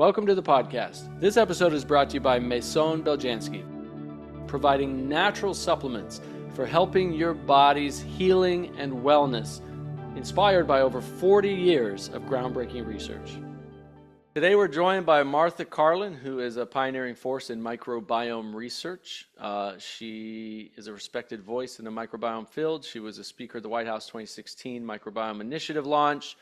Welcome to the podcast. This episode is brought to you by Maison Beljanski, providing natural supplements for helping your body's healing and wellness, inspired by over 40 years of groundbreaking research. Today we're joined by Martha Carlin, who is a pioneering force in microbiome research. She is a respected voice in the microbiome field. She was a speaker at the White House 2016 Microbiome Initiative launch.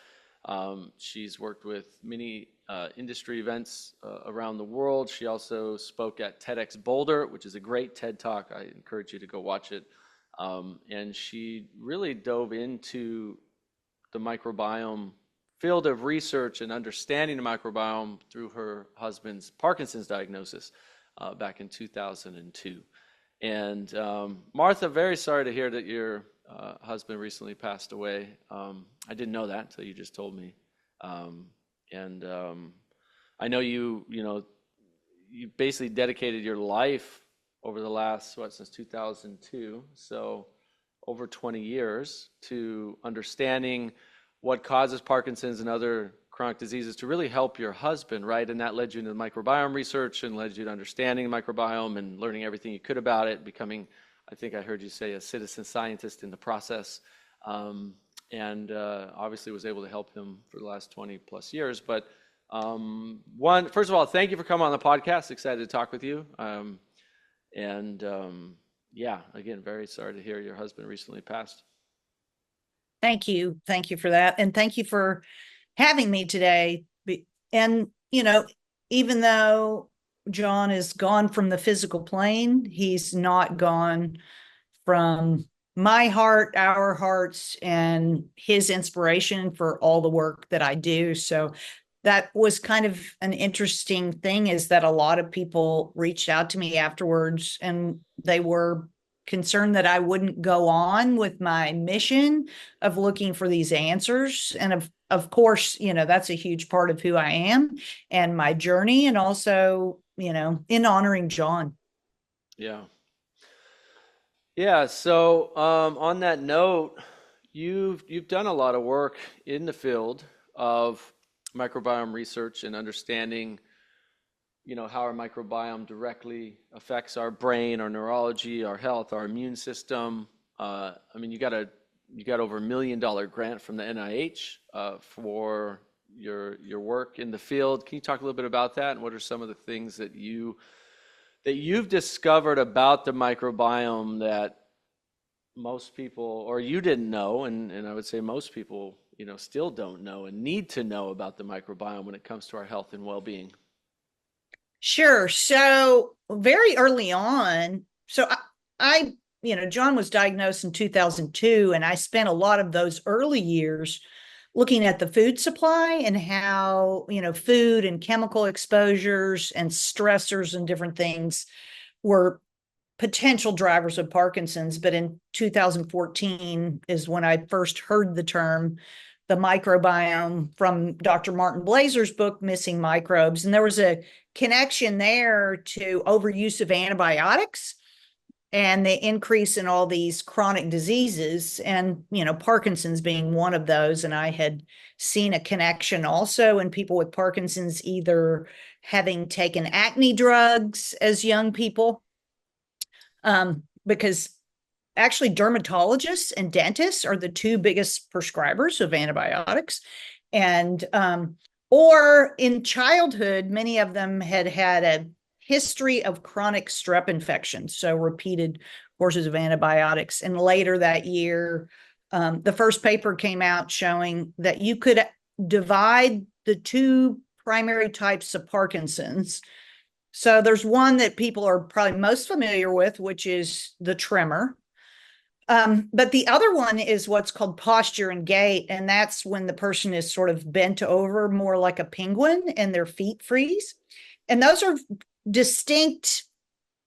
She's worked with many industry events around the world. She also spoke at TEDx Boulder, which is a great TED Talk. I encourage you to go watch it. And she really dove into the microbiome field of research and understanding the microbiome through her husband's Parkinson's diagnosis back in 2002. And Martha, very sorry to hear that your husband recently passed away. I didn't know that until you just told me. I know you basically dedicated your life over the last, since 2002, so over 20 years to understanding what causes Parkinson's and other chronic diseases to really help your husband, right? And that led you into microbiome research and led you to understanding the microbiome and learning everything you could about it, becoming, I think I heard you say, a citizen scientist in the process. Obviously was able to help him for the last 20 plus years. But first of all, thank you for coming on the podcast. Excited to talk with you. Again, very sorry to hear your husband recently passed. Thank you. Thank you for that. And thank you for having me today. And, even though John is gone from the physical plane, he's not gone from my heart, our hearts, and his inspiration for all the work that I do. So that was kind of an interesting thing, is that a lot of people reached out to me afterwards and they were concerned that I wouldn't go on with my mission of looking for these answers. And of course, that's a huge part of who I am and my journey, and also, in honoring John. Yeah. Yeah. So on that note, you've done a lot of work in the field of microbiome research and understanding how our microbiome directly affects our brain, our neurology, our health, our immune system. You got over $1 million grant from the NIH for your work in the field. Can you talk a little bit about that, and what are some of the things that you've discovered about the microbiome that most people, or you didn't know, and I would say most people, still don't know and need to know about the microbiome when it comes to our health and well-being? Sure. So very early on, I John was diagnosed in 2002, and I spent a lot of those early years looking at the food supply and how, food and chemical exposures and stressors and different things were potential drivers of Parkinson's. But in 2014 is when I first heard the term, the microbiome, from Dr. Martin Blazer's book, Missing Microbes. And there was a connection there to overuse of antibiotics and the increase in all these chronic diseases, and, Parkinson's being one of those. And I had seen a connection also in people with Parkinson's, either having taken acne drugs as young people, because actually dermatologists and dentists are the two biggest prescribers of antibiotics. And or in childhood, many of them had a history of chronic strep infections, so repeated courses of antibiotics. And later that year, the first paper came out showing that you could divide the two primary types of Parkinson's. So there's one that people are probably most familiar with, which is the tremor. But the other one is what's called posture and gait. And that's when the person is sort of bent over more like a penguin and their feet freeze. And those are distinct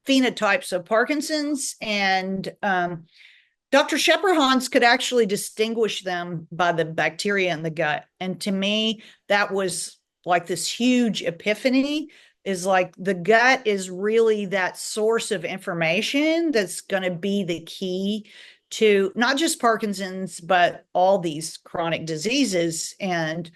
phenotypes of Parkinson's. And Dr. Schepperhans could actually distinguish them by the bacteria in the gut. And to me, that was like this huge epiphany, is like the gut is really that source of information that's going to be the key to not just Parkinson's, but all these chronic diseases. And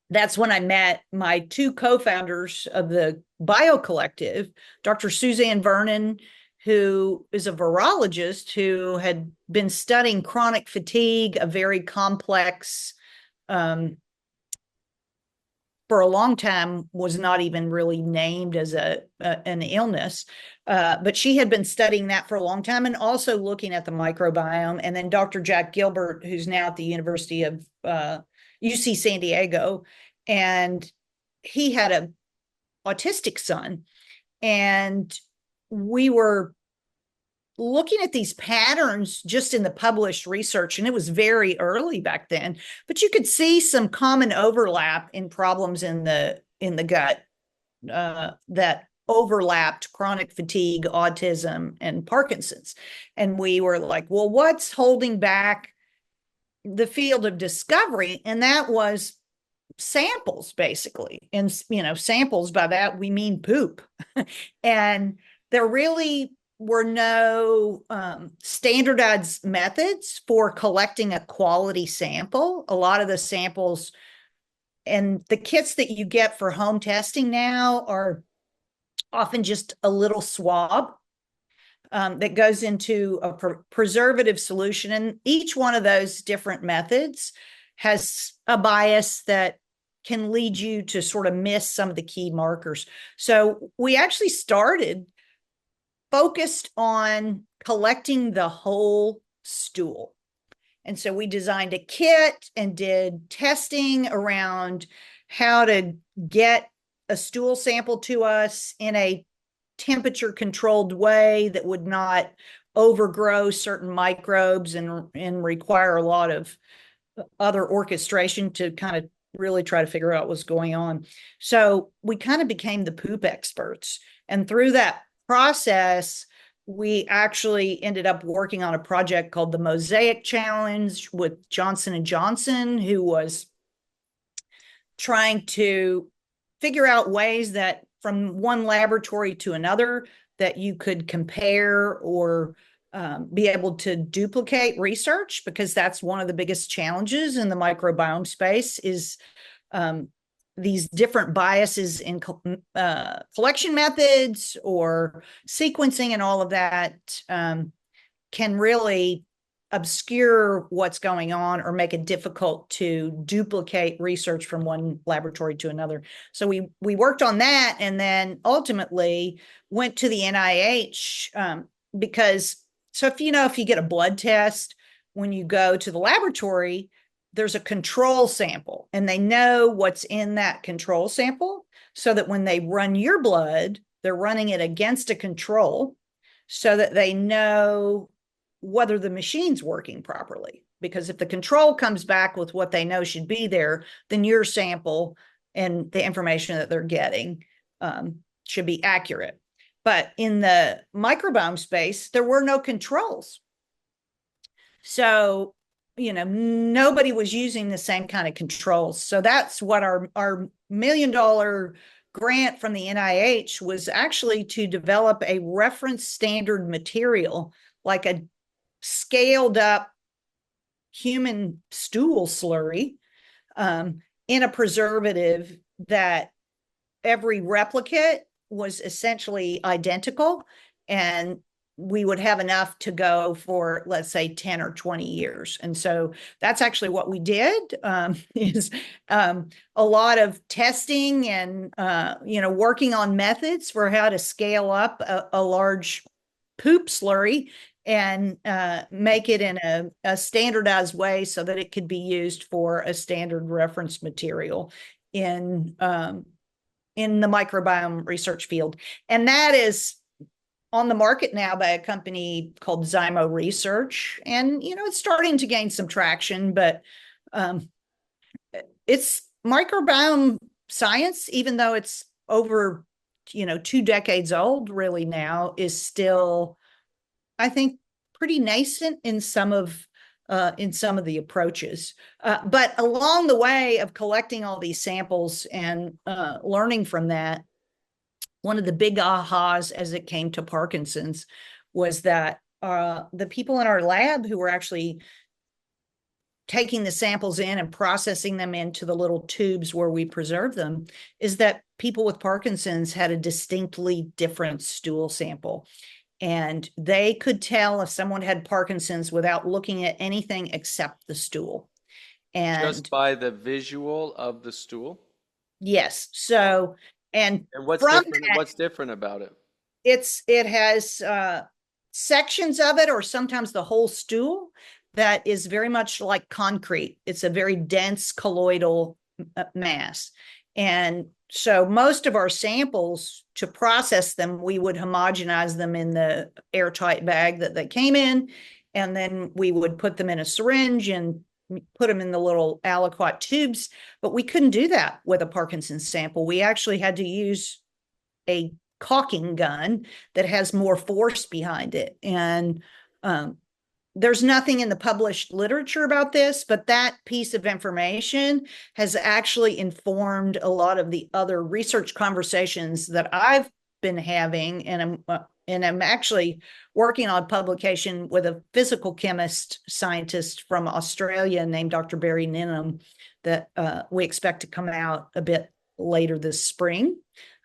that's when I met my two co-founders of the Bio Collective, Dr. Suzanne Vernon, who is a virologist who had been studying chronic fatigue, a very complex, for a long time was not even really named as an illness, but she had been studying that for a long time and also looking at the microbiome. And then Dr. Jack Gilbert, who's now at the University of UC San Diego, and he had an autistic son, and we were looking at these patterns just in the published research, and it was very early back then, but you could see some common overlap in problems in the gut that overlapped chronic fatigue, autism, and Parkinson's. And we were like, well, what's holding back the field of discovery? And that was samples, basically. And samples, by that we mean poop. And there really were no standardized methods for collecting a quality sample. A lot of the samples and the kits that you get for home testing now are often just a little swab that goes into a preservative solution. And each one of those different methods has a bias that can lead you to sort of miss some of the key markers. So we actually started focused on collecting the whole stool. And so we designed a kit and did testing around how to get a stool sample to us in a temperature controlled way that would not overgrow certain microbes and require a lot of other orchestration to kind of really try to figure out what's going on. So we kind of became the poop experts. And through that process, we actually ended up working on a project called the Mosaic Challenge with Johnson & Johnson, who was trying to figure out ways that from one laboratory to another that you could compare or be able to duplicate research, because that's one of the biggest challenges in the microbiome space is these different biases in collection methods or sequencing and all of that can really obscure what's going on or make it difficult to duplicate research from one laboratory to another. So we worked on that, and then ultimately went to the NIH because if you get a blood test, when you go to the laboratory, there's a control sample, and they know what's in that control sample, so that when they run your blood, they're running it against a control so that they know whether the machine's working properly. Because if the control comes back with what they know should be there, then your sample and the information that they're getting should be accurate. But in the microbiome space, there were no controls. So, nobody was using the same kind of controls. So that's what our $1 million grant from the NIH was actually to develop a reference standard material, like a scaled up human stool slurry in a preservative that every replicate was essentially identical, and we would have enough to go for, let's say, 10 or 20 years. And so that's actually what we did, is a lot of testing and, working on methods for how to scale up a large poop slurry and make it in a standardized way so that it could be used for a standard reference material in the microbiome research field. And that is on the market now by a company called Zymo Research. And, it's starting to gain some traction, but it's microbiome science, even though it's over, 2 decades old really now, is still, I think, pretty nascent in some of the approaches. But along the way of collecting all these samples and learning from that, one of the big ahas as it came to Parkinson's was that the people in our lab who were actually taking the samples in and processing them into the little tubes where we preserve them, is that people with Parkinson's had a distinctly different stool sample. And they could tell if someone had Parkinson's without looking at anything except the stool. Just And by the visual of the stool? yes, so, and And from what's different about it? it has sections of it, or sometimes the whole stool, that is very much like concrete. It's a very dense colloidal mass. And so most of our samples, to process them, we would homogenize them in the airtight bag that they came in, and then we would put them in a syringe and put them in the little aliquot tubes. But we couldn't do that with a Parkinson's sample. We actually had to use a caulking gun that has more force behind it. And there's nothing in the published literature about this, but that piece of information has actually informed a lot of the other research conversations that I've been having. And I'm actually working on a publication with a physical chemist scientist from Australia named Dr. Barry Ninham that we expect to come out a bit later this spring.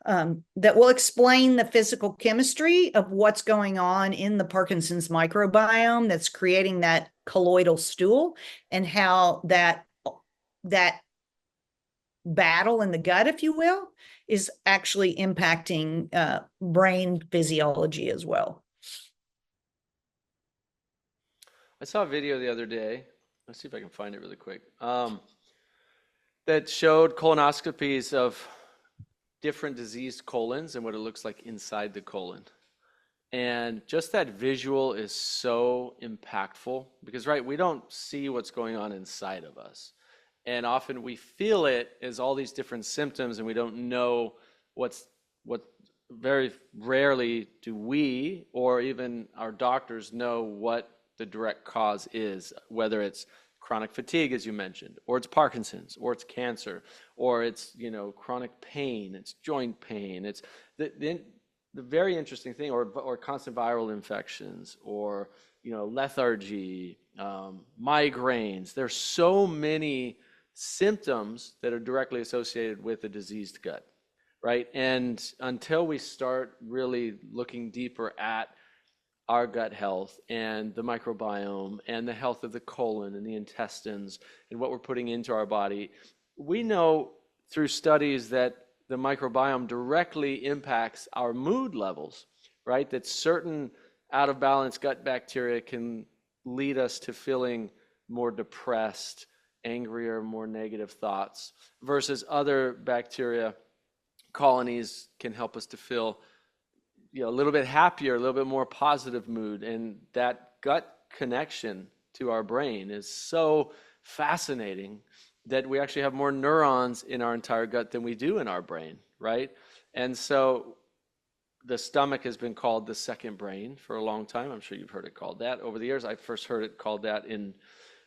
That will explain the physical chemistry of what's going on in the Parkinson's microbiome that's creating that colloidal stool, and how that battle in the gut, if you will, is actually impacting brain physiology as well. I saw a video the other day. Let's see if I can find it really quick. That showed colonoscopies of different diseased colons and what it looks like inside the colon. And just that visual is so impactful because, right, we don't see what's going on inside of us. And often we feel it as all these different symptoms and we don't know what very rarely do we or even our doctors know what the direct cause is, whether it's chronic fatigue, as you mentioned, or it's Parkinson's, or it's cancer, or it's, chronic pain, it's joint pain, it's the very interesting thing, or constant viral infections, or, lethargy, migraines. There's so many symptoms that are directly associated with a diseased gut, right? And until we start really looking deeper at our gut health and the microbiome and the health of the colon and the intestines and what we're putting into our body, we know through studies that the microbiome directly impacts our mood levels, right? That certain out of balance gut bacteria can lead us to feeling more depressed, angrier, more negative thoughts, versus other bacteria colonies can help us to feel a little bit happier, a little bit more positive mood. And that gut connection to our brain is so fascinating that we actually have more neurons in our entire gut than we do in our brain, right? And so the stomach has been called the second brain for a long time. I'm sure you've heard it called that over the years. I first heard it called that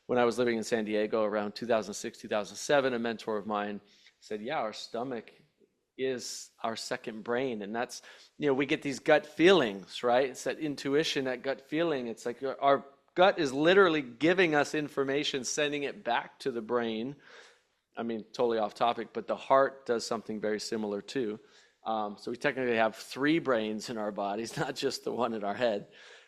when I was living in San Diego around 2006, 2007. A mentor of mine said, yeah, our stomach is our second brain. And that's, we get these gut feelings, right? It's that intuition, that gut feeling. It's like our gut is literally giving us information, sending it back to the brain. I mean, totally off topic, but the heart does something very similar too. So we technically have three brains in our bodies, not just the one in our head,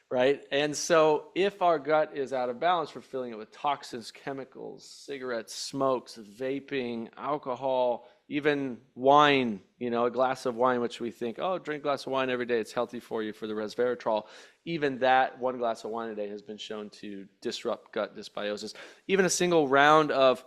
right? And so if our gut is out of balance, we're filling it with toxins, chemicals, cigarettes, smokes, vaping, alcohol, even wine, a glass of wine, which we think, oh, drink a glass of wine every day, it's healthy for you for the resveratrol. Even that one glass of wine a day has been shown to disrupt gut dysbiosis. Even a single round of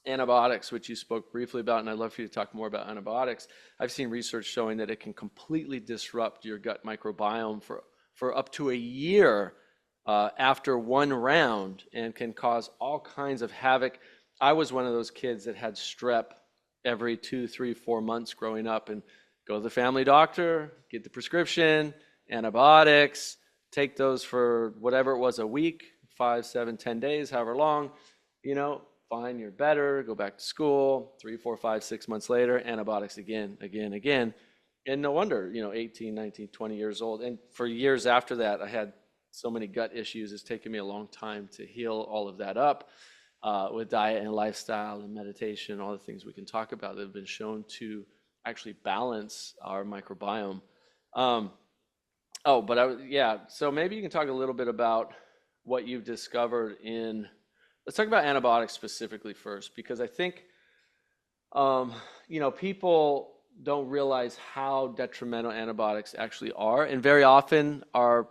antibiotics, which you spoke briefly about, and I'd love for you to talk more about antibiotics. I've seen research showing that it can completely disrupt your gut microbiome for up to a year after one round, and can cause all kinds of havoc. I was one of those kids that had strep every 2, 3, 4 months growing up, and go to the family doctor, get the prescription, antibiotics, take those for whatever it was, a week, 5, 7, 10 days, however long, fine, you're better, go back to school, 3, 4, 5, 6 months later, antibiotics again. And no wonder, 18, 19, 20 years old. And for years after that, I had so many gut issues. It's taken me a long time to heal all of that up. with diet and lifestyle and meditation, all the things we can talk about that have been shown to actually balance our microbiome. Um, yeah, so maybe you can talk a little bit about what you've discovered in, let's talk about antibiotics specifically first, because I think, um, people don't realize how detrimental antibiotics actually are, and very often are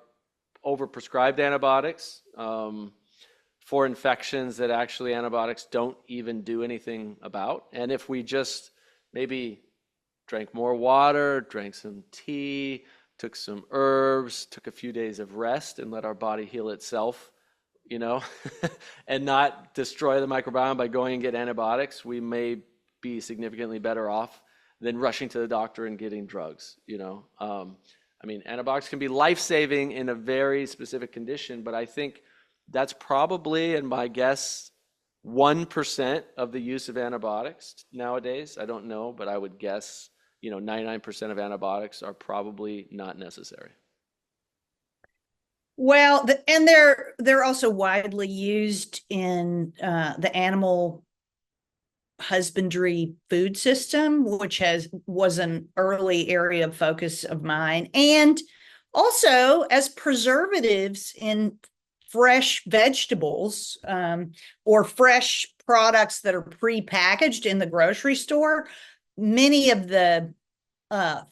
overprescribed antibiotics for infections that actually antibiotics don't even do anything about. And if we just maybe drank more water, drank some tea, took some herbs, took a few days of rest, and let our body heal itself, you know, and not destroy the microbiome by going and get antibiotics, we may be significantly better off than rushing to the doctor and getting drugs, I mean, antibiotics can be life-saving in a very specific condition, but I think that's probably, in my guess, 1% of the use of antibiotics nowadays. I don't know, but I would guess, 99% of antibiotics are probably not necessary. Well, and they're also widely used in the animal husbandry food system, which was an early area of focus of mine, and also as preservatives in fresh vegetables, or fresh products that are pre-packaged in the grocery store. Many of the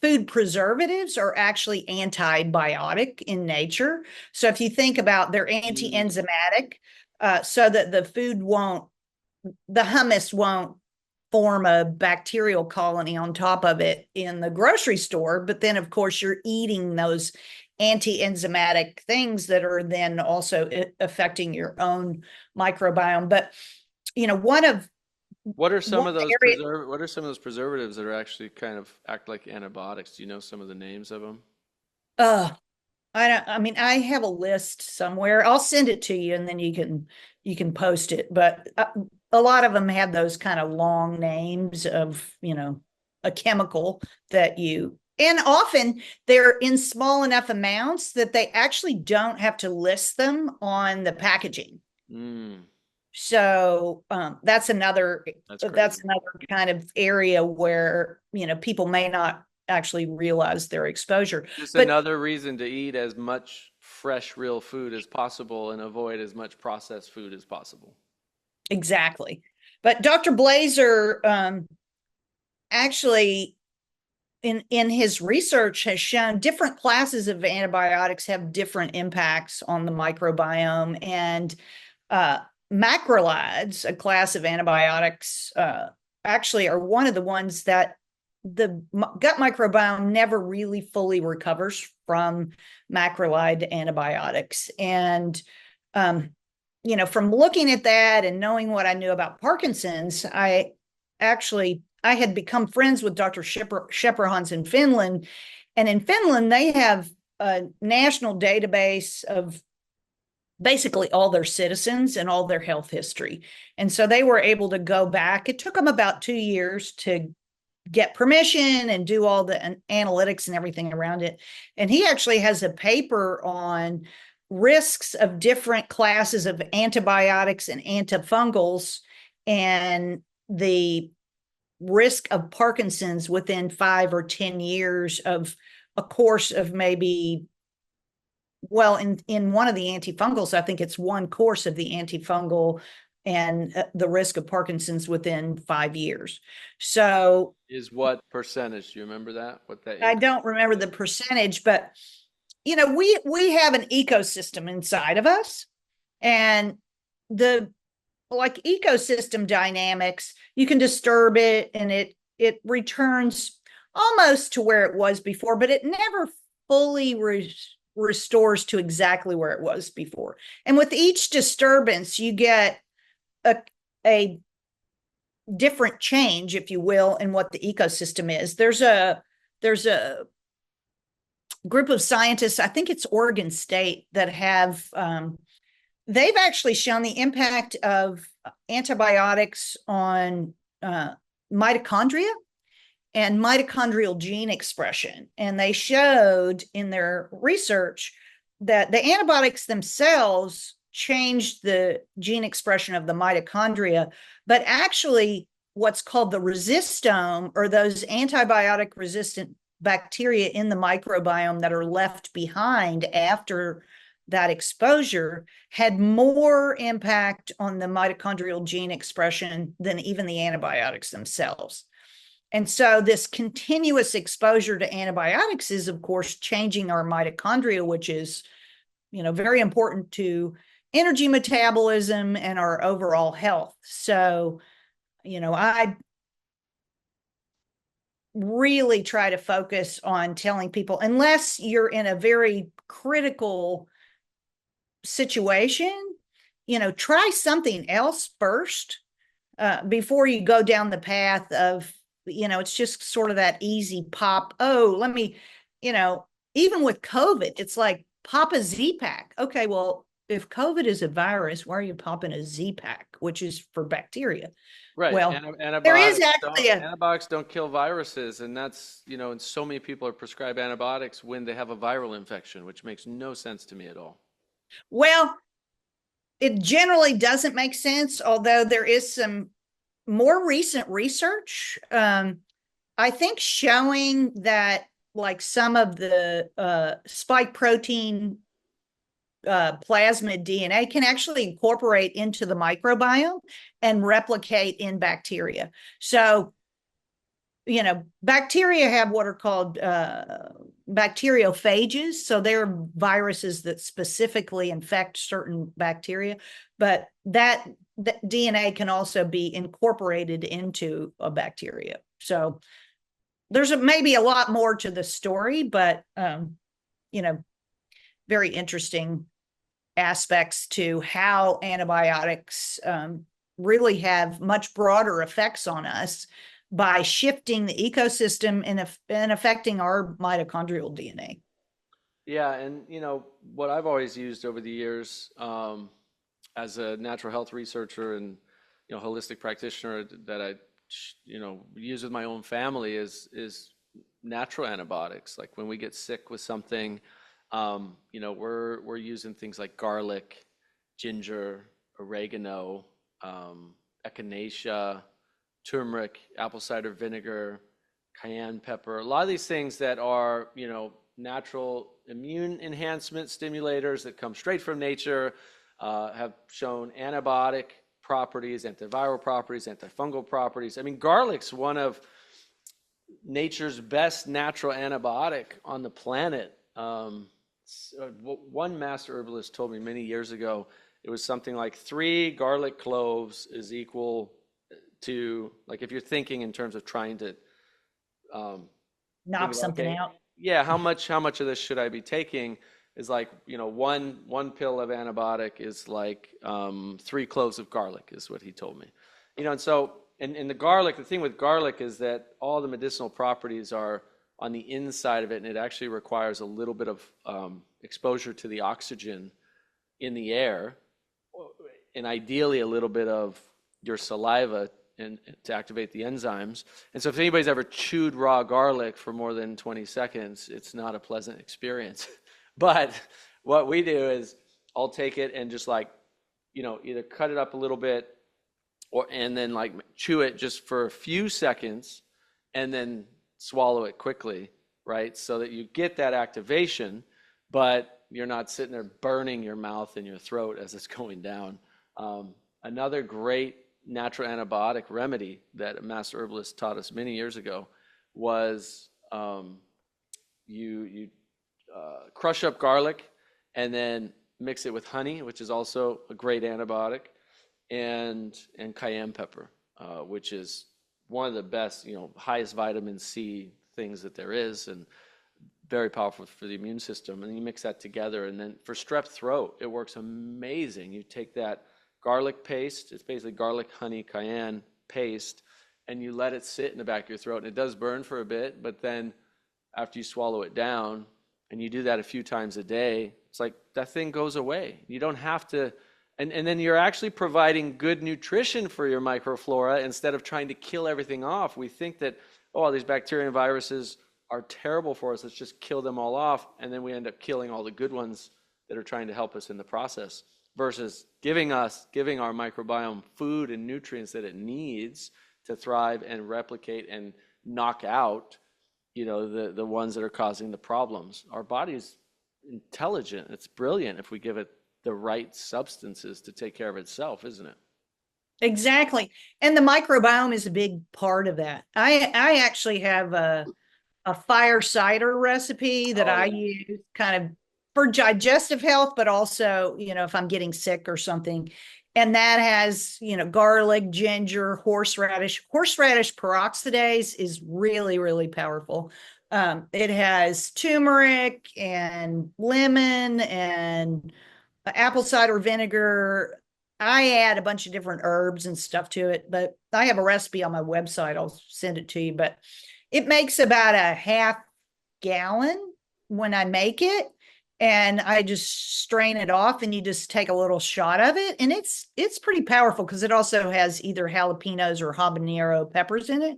food preservatives are actually antibiotic in nature. So if you think about, they're anti-enzymatic, so that the hummus won't form a bacterial colony on top of it in the grocery store. But then, of course, you're eating those anti-enzymatic things that are then also affecting your own microbiome. But, What are some one of those area, preservatives that are actually kind of act like antibiotics? Do you know some of the names of them? uh, I mean, I have a list somewhere. I'll send it to you, and then you can post it. But a lot of them have those kind of long names of, a chemical and often they're in small enough amounts that they actually don't have to list them on the packaging. Mm, So that's that's crazy. another kind of area where, people may not actually realize their exposure. Just But another reason to eat as much fresh, real food as possible and avoid as much processed food as possible. exactly. But Dr. Blazer, actually, in his research, has shown different classes of antibiotics have different impacts on the microbiome, and uh, macrolides, a class of antibiotics, actually are one of the ones that the gut microbiome never really fully recovers from macrolide antibiotics. And from looking at that and knowing what I knew about Parkinson's, I had become friends with Dr. Shepherdhans in Finland. And in Finland, they have a national database of basically all their citizens and all their health history. And so they were able to go back. It took them about 2 years to get permission and do all the analytics and everything around it. And he actually has a paper on risks of different classes of antibiotics and antifungals, and the risk of Parkinson's within 5 or 10 years of a course of maybe, well, in one of the antifungals, I think it's one course of the antifungal, and the risk of Parkinson's within 5 years. So Is what percentage? Do you remember that? What that I is? don't remember the percentage, but we have an ecosystem inside of us, and the like ecosystem dynamics, you can disturb it and it returns almost to where it was before, but it never fully restores to exactly where it was before. And with each disturbance, you get a different change, if you will, in what the ecosystem is. There's a group of scientists, I think it's Oregon State, that have they've actually shown the impact of antibiotics on mitochondria and mitochondrial gene expression. And they showed in their research that the antibiotics themselves change the gene expression of the mitochondria, but actually what's called the resistome, or those antibiotic resistant bacteria in the microbiome that are left behind after that exposure, had more impact on the mitochondrial gene expression than even the antibiotics themselves. And so this continuous exposure to antibiotics is, of course, changing our mitochondria, which is, very important to energy metabolism and our overall health. So, I really try to focus on telling people, unless you're in a very critical situation, try something else first, before you go down the path of, it's just sort of that easy pop. Oh, let me, even with COVID, it's like pop a Z-Pack. Okay, well, if COVID is a virus, why are you popping a Z-Pack, which is for bacteria? Right. Well, there is actually Antibiotics don't kill viruses, and that's, and so many people are prescribed antibiotics when they have a viral infection, which makes no sense to me at all. well, it generally doesn't make sense, although there is some more recent research, I think, showing that like some of the spike protein plasmid DNA can actually incorporate into the microbiome and replicate in bacteria. So, bacteria have what are called bacteriophages. So they're viruses that specifically infect certain bacteria, but that DNA can also be incorporated into a bacteria. So there's maybe a lot more to the story, but, very interesting aspects to how antibiotics really have much broader effects on us by shifting the ecosystem and affecting our mitochondrial DNA. Yeah, and what I've always used over the years, as a natural health researcher and holistic practitioner that I use with my own family is natural antibiotics. Like when we get sick with something, we're using things like garlic, ginger, oregano, echinacea, turmeric, apple cider vinegar, cayenne pepper. A lot of these things that are natural immune enhancement stimulators that come straight from nature, have shown antibiotic properties, antiviral properties, antifungal properties. I mean, garlic's one of nature's best natural antibiotic on the planet. One master herbalist told me many years ago, it was something like 3 garlic cloves is equal to, like, if you're thinking in terms of trying to knock something out. Yeah, how much of this should I be taking? Is like, one pill of antibiotic is like 3 cloves of garlic, is what he told me. And so, and the garlic, the thing with garlic is that all the medicinal properties are on the inside of it, and it actually requires a little bit of exposure to the oxygen in the air, and ideally a little bit of your saliva and to activate the enzymes. And so if anybody's ever chewed raw garlic for more than 20 seconds, it's not a pleasant experience. But what we do is I'll take it and just like, either cut it up a little bit and then like chew it just for a few seconds and then swallow it quickly, right? So that you get that activation, but you're not sitting there burning your mouth and your throat as it's going down. Another great natural antibiotic remedy that a master herbalist taught us many years ago was you crush up garlic and then mix it with honey, which is also a great antibiotic, and cayenne pepper, which is one of the best, highest vitamin C things that there is, and very powerful for the immune system. And you mix that together, and then for strep throat, it works amazing. You take that garlic paste, it's basically garlic, honey, cayenne paste, and you let it sit in the back of your throat. And it does burn for a bit, but then after you swallow it down, and you do that a few times a day, it's like that thing goes away. You don't have to, and then you're actually providing good nutrition for your microflora instead of trying to kill everything off. We think that, all these bacteria and viruses are terrible for us, let's just kill them all off, and then we end up killing all the good ones that are trying to help us in the process. versus giving our microbiome food and nutrients that it needs to thrive and replicate and knock out, the ones that are causing the problems. Our body's intelligent. It's brilliant if we give it the right substances to take care of itself, isn't it? Exactly. And the microbiome is a big part of that. I actually have a fire cider recipe that Oh, I yeah. use kind of for digestive health, but also, if I'm getting sick or something. And that has, garlic, ginger, horseradish. Horseradish peroxidase is really, really powerful. It has turmeric and lemon and apple cider vinegar. I add a bunch of different herbs and stuff to it, but I have a recipe on my website. I'll send it to you, but it makes about a half gallon when I make it. And I just strain it off and you just take a little shot of it. And it's pretty powerful because it also has either jalapenos or habanero peppers in it,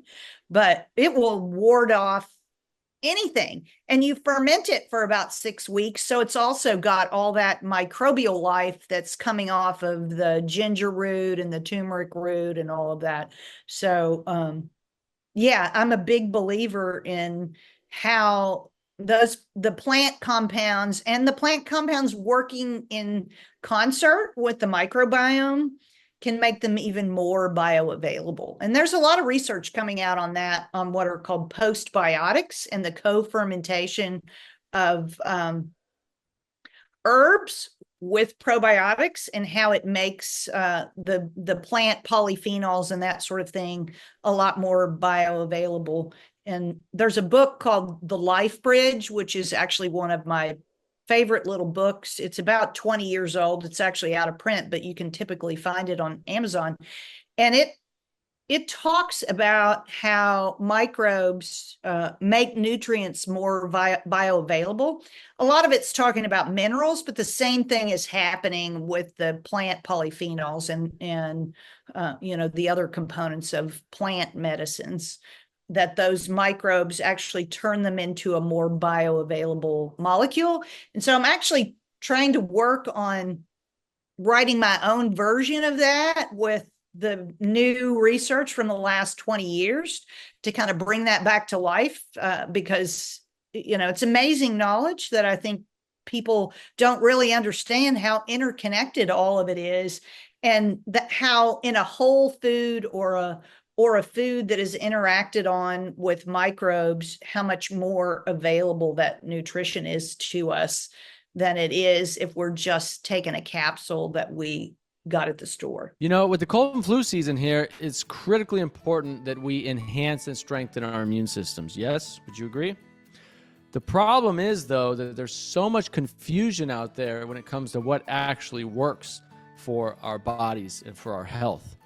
but it will ward off anything. And you ferment it for about 6 weeks. So it's also got all that microbial life that's coming off of the ginger root and the turmeric root and all of that. So, yeah, I'm a big believer in how the plant compounds and the plant compounds working in concert with the microbiome can make them even more bioavailable. And there's a lot of research coming out on that, on what are called postbiotics and the co-fermentation of herbs with probiotics and how it makes the plant polyphenols and that sort of thing a lot more bioavailable. And there's a book called The Life Bridge, which is actually one of my favorite little books. It's about 20 years old. It's actually out of print, but you can typically find it on Amazon. And it talks about how microbes make nutrients more bioavailable. A lot of it's talking about minerals, but the same thing is happening with the plant polyphenols and the other components of plant medicines, that those microbes actually turn them into a more bioavailable molecule. And so I'm actually trying to work on writing my own version of that with the new research from the last 20 years to kind of bring that back to life, because it's amazing knowledge that I think people don't really understand how interconnected all of it is, and that how in a whole food or a food that is interacted on with microbes, how much more available that nutrition is to us than it is if we're just taking a capsule that we got at the store. With the cold and flu season here, it's critically important that we enhance and strengthen our immune systems. Yes? Would you agree? The problem is, though, that there's so much confusion out there when it comes to what actually works for our bodies and for our health.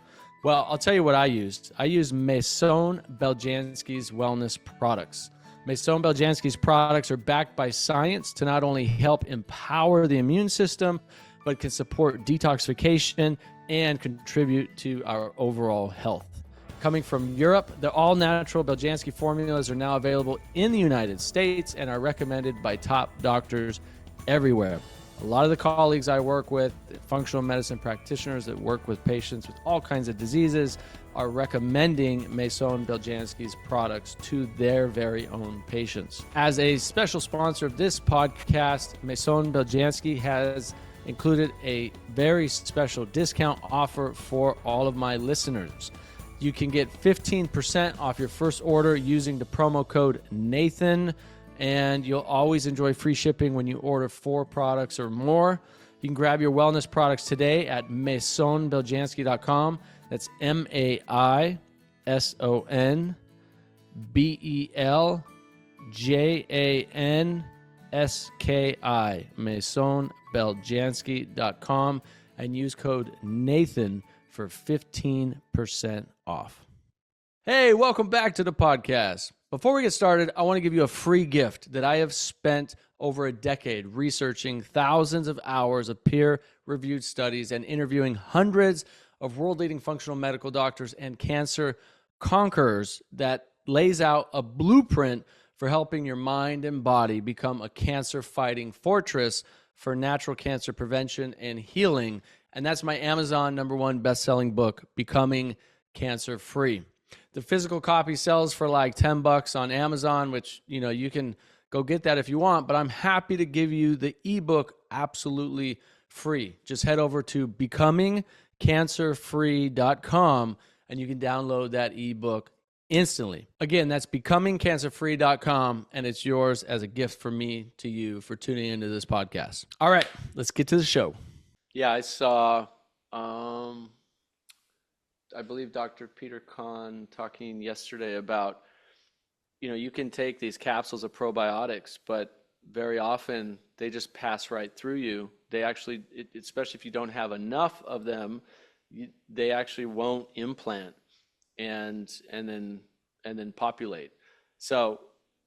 Well, I'll tell you what I used. I used Maison Beljanski's wellness products. Maison Beljanski's products are backed by science to not only help empower the immune system, but can support detoxification and contribute to our overall health. Coming from Europe, the all-natural Beljanski formulas are now available in the United States and are recommended by top doctors everywhere. A lot of the colleagues I work with, functional medicine practitioners that work with patients with all kinds of diseases, are recommending Maison Beljanski's products to their very own patients. As a special sponsor of this podcast, Maison Beljanski has included a very special discount offer for all of my listeners. You can get 15% off your first order using the promo code Nathan, and you'll always enjoy free shipping when you order 4 products or more. You can grab your wellness products today at MaisonBeljanski.com. That's MaisonBeljanski, MaisonBeljanski.com, and use code Nathan for 15% off. Hey, welcome back to the podcast. Before we get started, I want to give you a free gift that I have spent over a decade researching thousands of hours of peer-reviewed studies and interviewing hundreds of world-leading functional medical doctors and cancer conquerors that lays out a blueprint for helping your mind and body become a cancer-fighting fortress for natural cancer prevention and healing. And that's my Amazon #1 best-selling book, Becoming Cancer Free. The physical copy sells for like $10 on Amazon, which, you can go get that if you want, but I'm happy to give you the ebook absolutely free. Just head over to becomingcancerfree.com and you can download that ebook instantly. Again, that's becomingcancerfree.com, and it's yours as a gift from me to you for tuning into this podcast. All right, let's get to the show. Yeah, I saw, I believe Dr. Peter Kahn talking yesterday about, you can take these capsules of probiotics, but very often they just pass right through you. They actually, especially if you don't have enough of them, they actually won't implant and then populate. So,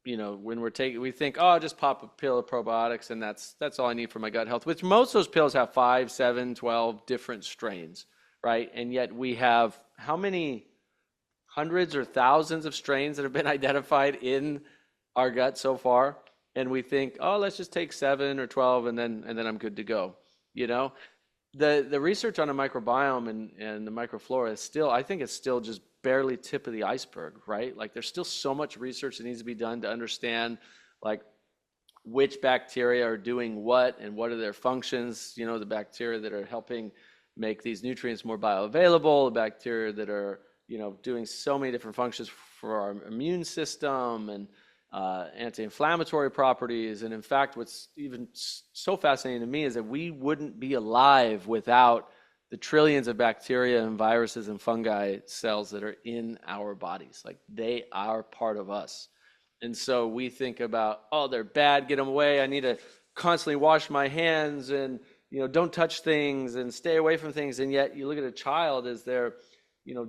when we think, oh, I'll just pop a pill of probiotics and that's all I need for my gut health, which most of those pills have 5, 7, 12 different strains, right? And yet we have how many hundreds or thousands of strains that have been identified in our gut so far? And we think, oh, let's just take 7 or 12 and then I'm good to go. The research on the microbiome and the microflora is still, I think it's still just barely tip of the iceberg, right? Like there's still so much research that needs to be done to understand like which bacteria are doing what and what are their functions, the bacteria that are helping make these nutrients more bioavailable, the bacteria that are, doing so many different functions for our immune system and anti-inflammatory properties. And in fact, what's even so fascinating to me is that we wouldn't be alive without the trillions of bacteria and viruses and fungi cells that are in our bodies. Like they are part of us. And so we think about, oh, they're bad, get them away. I need to constantly wash my hands and, don't touch things and stay away from things. And yet you look at a child as they're,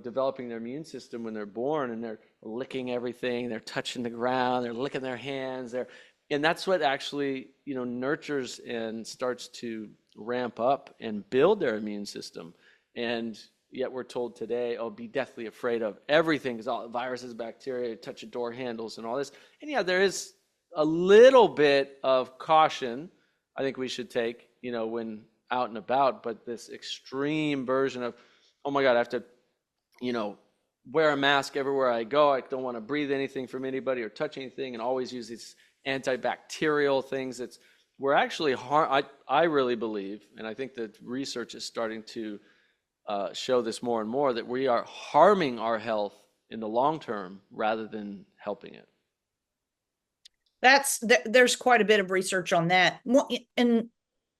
developing their immune system when they're born and they're licking everything, they're touching the ground, they're licking their hands, and that's what actually, nurtures and starts to ramp up and build their immune system. And yet we're told today, oh, be deathly afraid of everything because all viruses, bacteria, touching door handles and all this. And yeah, there is a little bit of caution I think we should take, when out and about, but this extreme version of, oh my God, I have to wear a mask everywhere I go. I don't want to breathe anything from anybody or touch anything, and always use these antibacterial things. We're actually I really believe, and I think that research is starting to show this more and more, that we are harming our health in the long term rather than helping it. There's quite a bit of research on that. And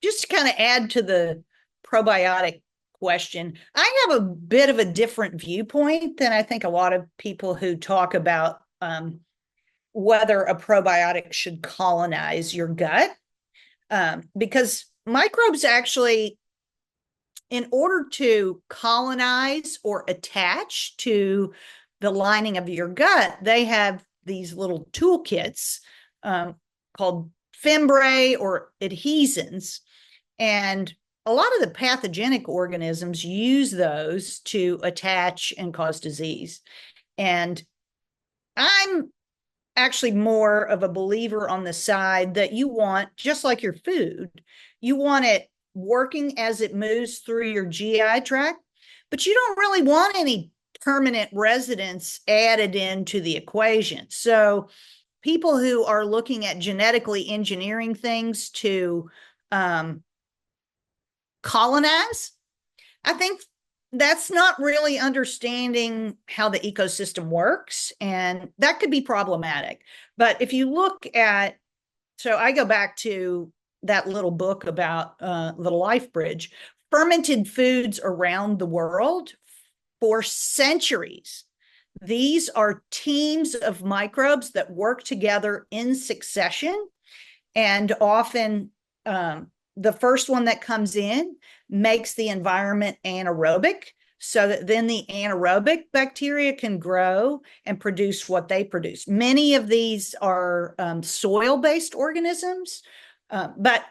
just to kind of add to the probiotic question, I have a bit of a different viewpoint than I think a lot of people who talk about whether a probiotic should colonize your gut, because microbes actually, in order to colonize or attach to the lining of your gut, they have these little toolkits called fimbriae or adhesins, and a lot of the pathogenic organisms use those to attach and cause disease. And I'm actually more of a believer on the side that you want, just like your food, you want it working as it moves through your GI tract, but you don't really want any permanent residence added into the equation. So people who are looking at genetically engineering things to colonize, I think that's not really understanding how the ecosystem works, and that could be problematic. But if you look at, so I go back to that little book about the Life Bridge, fermented foods around the world for centuries. These are teams of microbes that work together in succession, and often the first one that comes in makes the environment anaerobic, so that then the anaerobic bacteria can grow and produce what they produce. Many of these are soil-based organisms, but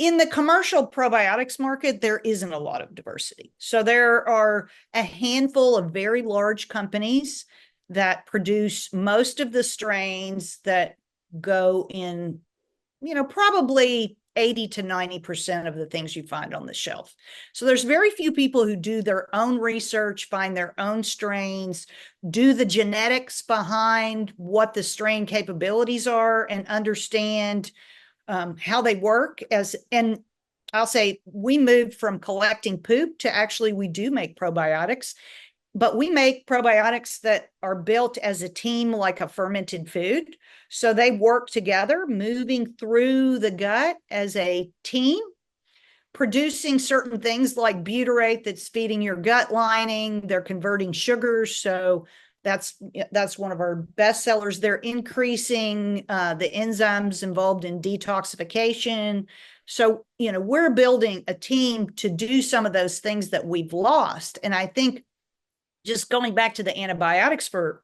in the commercial probiotics market, there isn't a lot of diversity. So there are a handful of very large companies that produce most of the strains that go in, probably 80 to 90% of the things you find on the shelf. So there's very few people who do their own research, find their own strains, do the genetics behind what the strain capabilities are, and understand how they work. And I'll say we moved from collecting poop to actually we do make probiotics, but we make probiotics that are built as a team like a fermented food. So they work together, moving through the gut as a team, producing certain things like butyrate that's feeding your gut lining. They're converting sugars. So that's one of our best sellers. They're increasing the enzymes involved in detoxification. So, we're building a team to do some of those things that we've lost. And I think just going back to the antibiotics for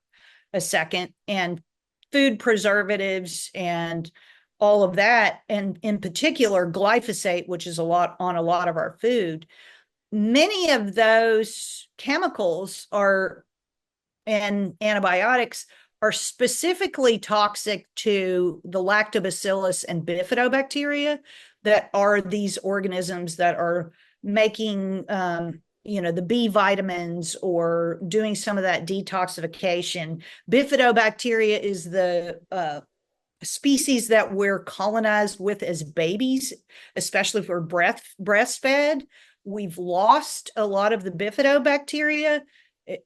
a second, and food preservatives and all of that, and in particular glyphosate, which is a lot on a lot of our food, many of those chemicals and antibiotics are specifically toxic to the lactobacillus and bifidobacteria, that are these organisms that are making the B vitamins or doing some of that detoxification. Bifidobacteria is the species that we're colonized with as babies, especially if we're breastfed. We've lost a lot of the bifidobacteria.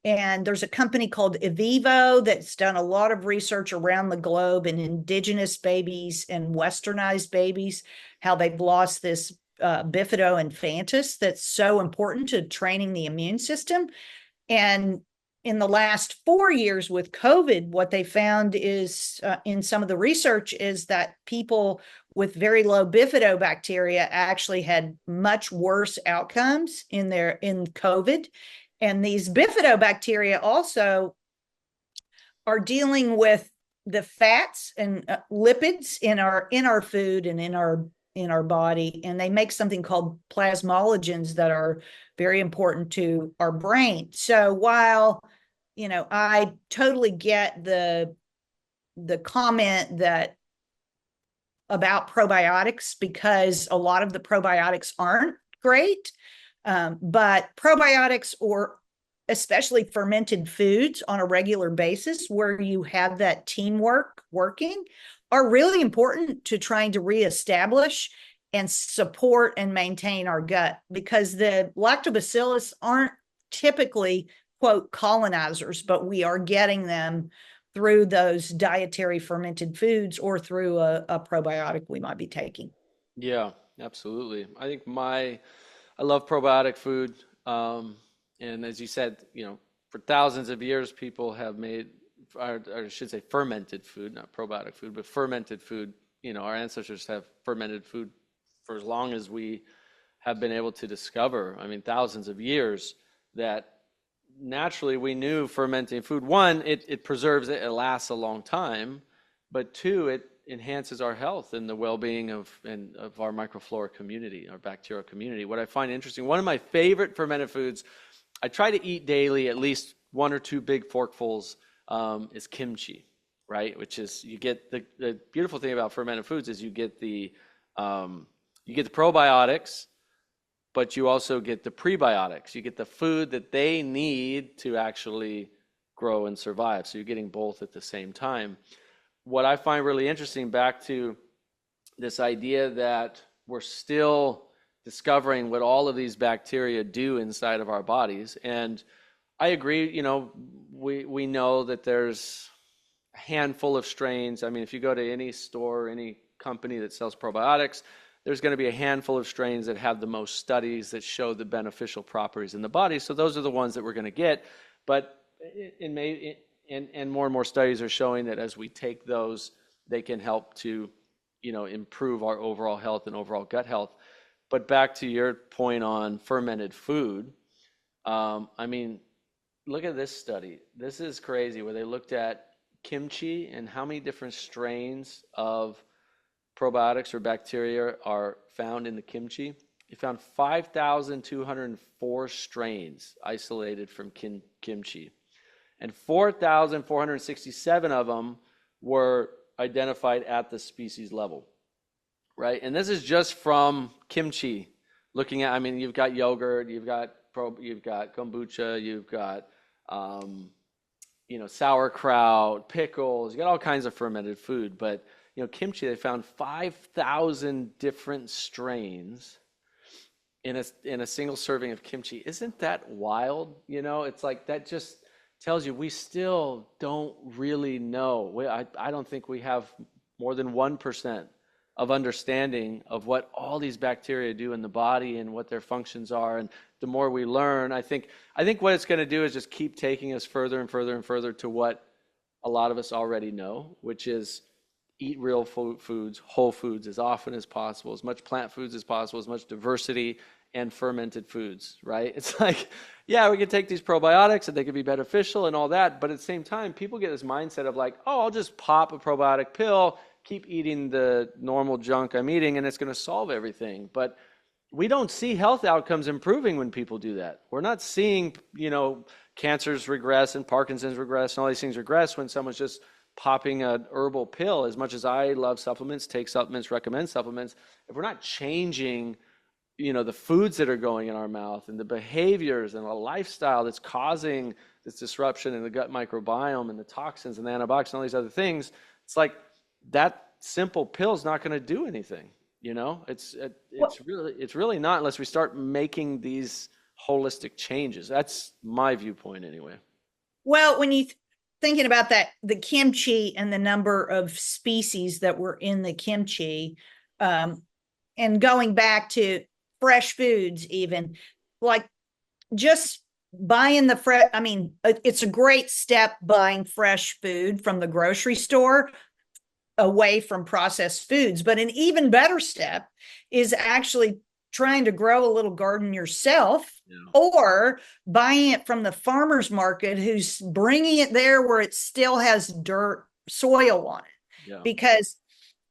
And there's a company called Evivo that's done a lot of research around the globe in indigenous babies and westernized babies, how they've lost this bifido infantis that's so important to training the immune system. And in the last 4 years with COVID, what they found is in some of the research is that people with very low bifidobacteria actually had much worse outcomes in COVID. And these bifidobacteria also are dealing with the fats and lipids in our food and in our body, and they make something called plasmalogens that are very important to our brain. So while I totally get the comment that about probiotics, because a lot of the probiotics aren't great, but probiotics, or especially fermented foods on a regular basis where you have that teamwork working, are really important to trying to reestablish and support and maintain our gut, because the lactobacillus aren't typically, quote, colonizers, but we are getting them through those dietary fermented foods or through a probiotic we might be taking. Yeah, absolutely. I think I love probiotic food. And as you said, for thousands of years, people have made, or I should say fermented food, not probiotic food, but fermented food. Our ancestors have fermented food for as long as we have been able to discover. I mean, thousands of years, that naturally we knew fermenting food. One, it preserves it, it lasts a long time, but two, it enhances our health and the well-being of our microflora community, our bacterial community. What I find interesting, one of my favorite fermented foods, I try to eat daily, at least one or two big forkfuls, is kimchi, right? Which is, you get the beautiful thing about fermented foods is you get the probiotics, but you also get the prebiotics. You get the food that they need to actually grow and survive. So you're getting both at the same time. What I find really interesting, back to this idea that we're still discovering what all of these bacteria do inside of our bodies. And I agree, we know that there's a handful of strains. I mean, if you go to any store, any company that sells probiotics, there's going to be a handful of strains that have the most studies that show the beneficial properties in the body. So those are the ones that we're going to get. But and more and more studies are showing that as we take those, they can help to, improve our overall health and overall gut health. But back to your point on fermented food, I mean, look at this study. This is crazy, where they looked at kimchi and how many different strains of probiotics or bacteria are found in the kimchi. They found 5,204 strains isolated from kimchi. And 4,467 of them were identified at the species level, right? And this is just from kimchi. Looking at, I mean, you've got yogurt, you've got kombucha, you've got sauerkraut, pickles, you got all kinds of fermented food. But kimchi, they found 5,000 different strains in a single serving of kimchi. Isn't that wild? It's like that just tells you we still don't really know. I don't think we have more than 1% of understanding of what all these bacteria do in the body and what their functions are. And the more we learn, I think what it's going to do is just keep taking us further and further and further to what a lot of us already know, which is eat real foods, whole foods as often as possible, as much plant foods as possible, as much diversity and fermented foods, right? It's like, yeah, we can take these probiotics and they can be beneficial and all that, but at the same time, people get this mindset of like, oh, I'll just pop a probiotic pill, keep eating the normal junk I'm eating, and it's going to solve everything. But we don't see health outcomes improving when people do that. We're not seeing, cancers regress and Parkinson's regress and all these things regress when someone's just popping a herbal pill. As much as I love supplements, take supplements, recommend supplements, if we're not changing the foods that are going in our mouth and the behaviors and the lifestyle that's causing this disruption in the gut microbiome and the toxins and the antibiotics and all these other things, it's like that simple pill is not going to do anything. It's really not, unless we start making these holistic changes. That's my viewpoint anyway. Well, when you thinking about that, the kimchi and the number of species that were in the kimchi, and going back to fresh foods, even like just buying the fresh, I mean, it's a great step buying fresh food from the grocery store away from processed foods. But an even better step is actually trying to grow a little garden yourself, or buying it from the farmer's market who's bringing it there where it still has dirt, soil on it. Yeah. Because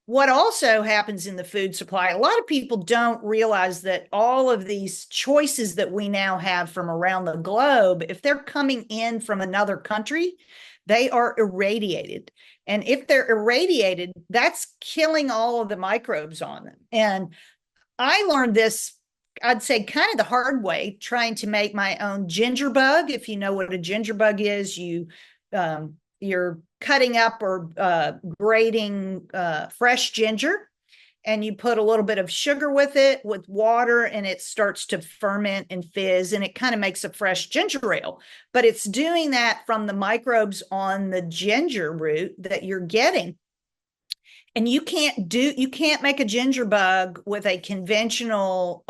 what also happens in the food supply, a lot of people don't realize that all of these choices that we now have from around the globe, if they're coming in from another country, they are irradiated. And if they're irradiated, that's killing all of the microbes on them. And I learned this, I'd say, kind of the hard way, trying to make my own ginger bug. If you know what a ginger bug is, you're cutting up or grating fresh ginger, and you put a little bit of sugar with it, with water, and it starts to ferment and fizz, and it kind of makes a fresh ginger ale. But it's doing that from the microbes on the ginger root that you're getting. And you can't make a ginger bug with a conventional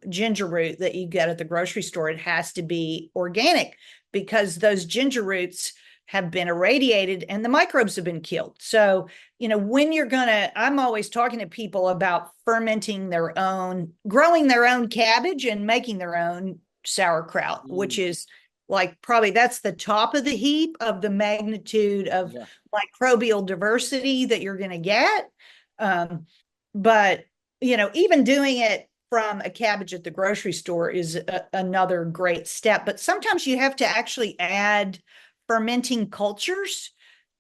ginger root that you get at the grocery store. It has to be organic, because those ginger roots have been irradiated and the microbes have been killed. So, I'm always talking to people about fermenting their own, growing their own cabbage and making their own sauerkraut, which is like, probably that's the top of the heap of the magnitude of microbial diversity that you're going to get. But, even doing it from a cabbage at the grocery store is another great step. But sometimes you have to actually add fermenting cultures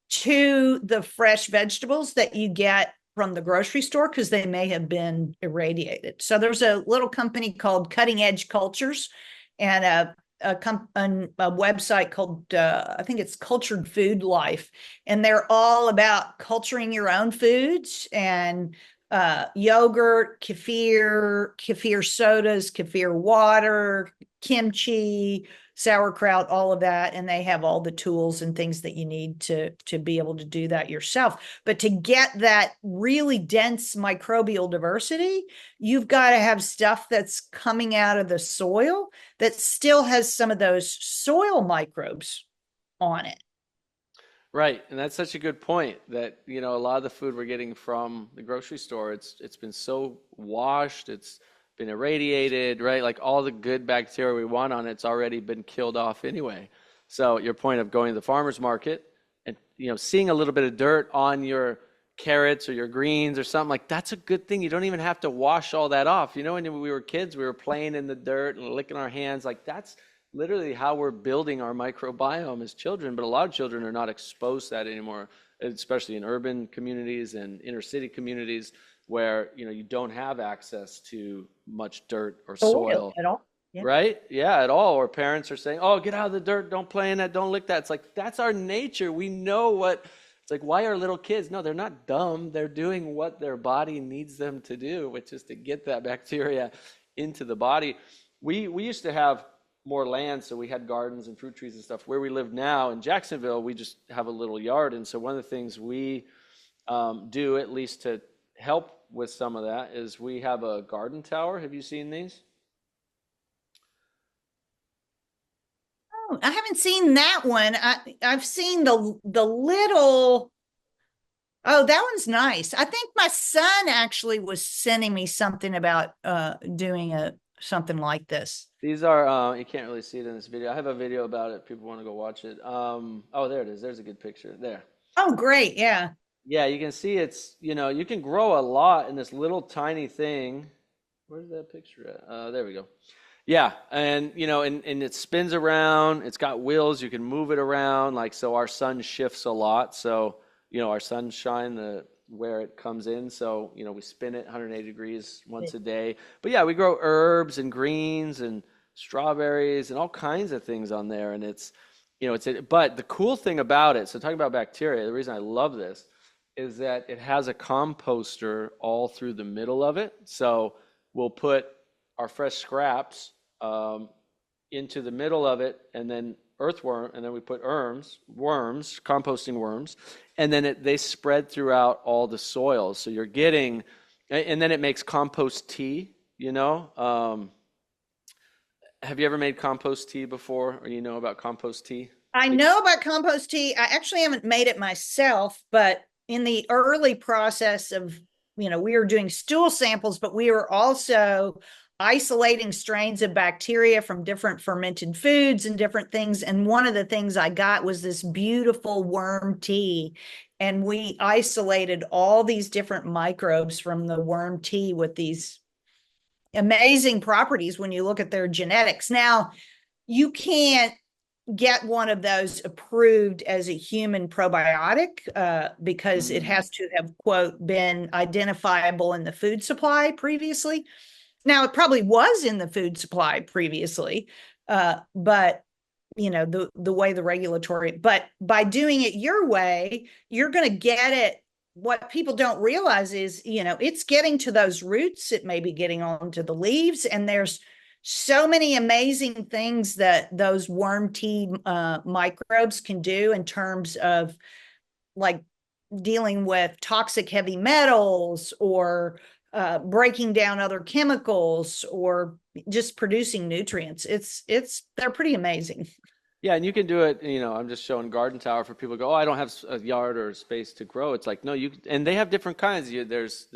to the fresh vegetables that you get from the grocery store, because they may have been irradiated. So there's a little company called Cutting Edge Cultures, and a website called I think it's Cultured Food Life, and they're all about culturing your own foods, and yogurt, kefir sodas, kefir water, kimchi, sauerkraut, all of that. And they have all the tools and things that you need to be able to do that yourself. But to get that really dense microbial diversity, you've got to have stuff that's coming out of the soil that still has some of those soil microbes on it. Right. And that's such a good point, that, a lot of the food we're getting from the grocery store, it's been so washed, it's been irradiated, right? Like all the good bacteria we want on it's already been killed off anyway. So your point of going to the farmer's market and, seeing a little bit of dirt on your carrots or your greens or something, like that's a good thing. You don't even have to wash all that off. When we were kids, we were playing in the dirt and licking our hands. Like that's literally how we're building our microbiome as children. But a lot of children are not exposed to that anymore. especially in urban communities and inner city communities where, you don't have access to much dirt or Soil soil. at all. Yeah. Right? Yeah, at all. Or parents are saying, "Oh, get out of the dirt, don't play in that, don't lick that." It's like that's our nature. We know what it's like. Why are little kids? No, they're not dumb. They're doing what their body needs them to do, which is to get that bacteria into the body. We used to have more land, so we had gardens and fruit trees and stuff. Where we live now in Jacksonville, we just have a little yard, and so one of the things we do, at least to help with some of that, is we have a garden tower. Have you seen these? Oh, I haven't seen that one. I've seen the little. Oh, that one's nice. I think my son actually was sending me something about doing a something like this. These are, you can't really see it in this video. I have a video about it. People want to go watch it. Oh, there it is. There's a good picture. There. Oh, great. Yeah. Yeah, you can see it's, you can grow a lot in this little tiny thing. Where's that picture at? There we go. Yeah, and and it spins around. It's got wheels. You can move it around. Like, so our sun shifts a lot. So, our sunshine, where it comes in. So, we spin it 180 degrees once a day. But yeah, we grow herbs and greens and strawberries and all kinds of things on there. And but the cool thing about it, so talking about bacteria, the reason I love this is that it has a composter all through the middle of it. So we'll put our fresh scraps into the middle of it, and then earthworm, and then we put composting worms, and then they spread throughout all the soils. So you're getting, and then it makes compost tea. Have you ever made compost tea before, or about compost tea? I know about compost tea. I actually haven't made it myself, but in the early process of, we were doing stool samples, but we were also isolating strains of bacteria from different fermented foods and different things. And one of the things I got was this beautiful worm tea. And we isolated all these different microbes from the worm tea with these amazing properties when you look at their genetics. Now, you can't get one of those approved as a human probiotic because it has to have, quote, been identifiable in the food supply previously. Now, it probably was in the food supply previously, but the way the regulatory, but by doing it your way, you're going to get it. What people don't realize is, it's getting to those roots. It may be getting onto the leaves, and there's so many amazing things that those worm tea microbes can do in terms of like dealing with toxic heavy metals or breaking down other chemicals or just producing nutrients. They're pretty amazing. Yeah, and you can do it, I'm just showing garden tower for people to go, "Oh, I don't have a yard or space to grow." It's like, no, and they have different kinds. There's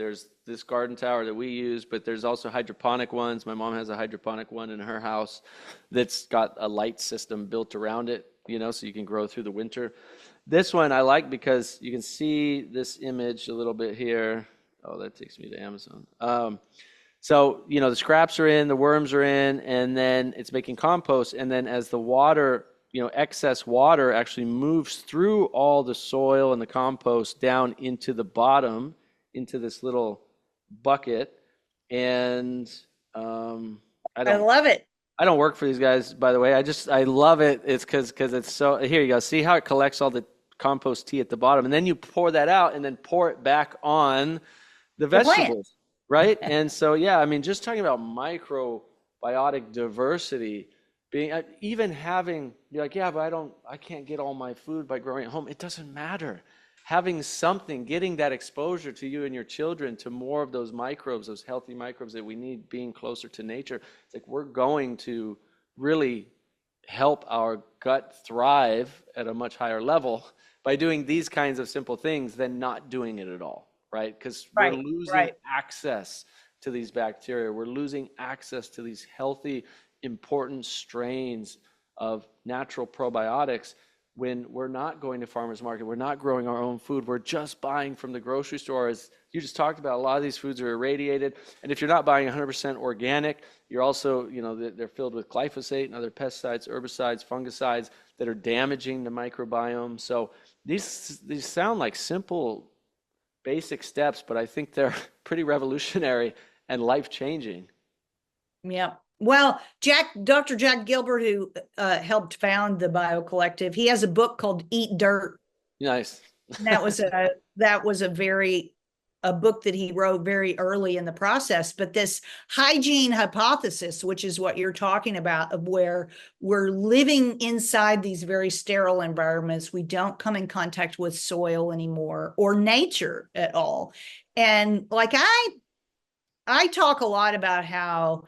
this garden tower that we use, but there's also hydroponic ones. My mom has a hydroponic one in her house that's got a light system built around it, so you can grow through the winter. This one I like because you can see this image a little bit here. Oh, that takes me to Amazon. So, the scraps are in, the worms are in, and then it's making compost. And then as the water, excess water actually moves through all the soil and the compost down into the bottom, into this little bucket. And I love it. I don't work for these guys, by the way. I love it. It's because it's so, here you go. See how it collects all the compost tea at the bottom. And then you pour that out and then pour it back on the vegetables. Right? And so, yeah, I mean, just talking about microbiotic diversity, even having, you're like, yeah, but I can't get all my food by growing at home. It doesn't matter. Having something, getting that exposure to you and your children to more of those microbes, those healthy microbes that we need, being closer to nature. It's like we're going to really help our gut thrive at a much higher level by doing these kinds of simple things than not doing it at all. Right? Because we're losing access to these bacteria. We're losing access to these healthy, important strains of natural probiotics when we're not going to farmers market. We're not growing our own food. We're just buying from the grocery store. As you just talked about, a lot of these foods are irradiated. And if you're not buying 100% organic, you're also, they're filled with glyphosate and other pesticides, herbicides, fungicides that are damaging the microbiome. So These sound like simple, basic steps, but I think they're pretty revolutionary and life-changing. Yeah. Well, Dr. Jack Gilbert, who helped found the Bio Collective, he has a book called Eat Dirt. Nice. And that was a book that he wrote very early in the process. But this hygiene hypothesis, which is what you're talking about, of where we're living inside these very sterile environments, we don't come in contact with soil anymore or nature at all. And like I talk a lot about how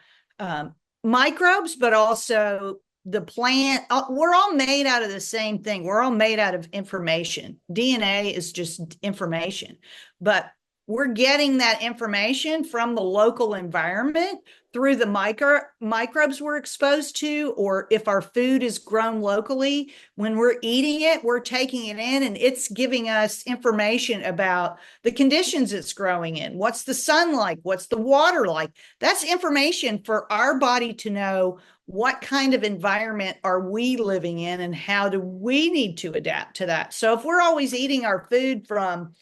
microbes, but also the plant, we're all made out of the same thing. We're all made out of information. DNA is just information, but we're getting that information from the local environment through the microbes we're exposed to, or if our food is grown locally, when we're eating it, we're taking it in and it's giving us information about the conditions it's growing in. What's the sun like? What's the water like? That's information for our body to know what kind of environment are we living in and how do we need to adapt to that. So if we're always eating our food from,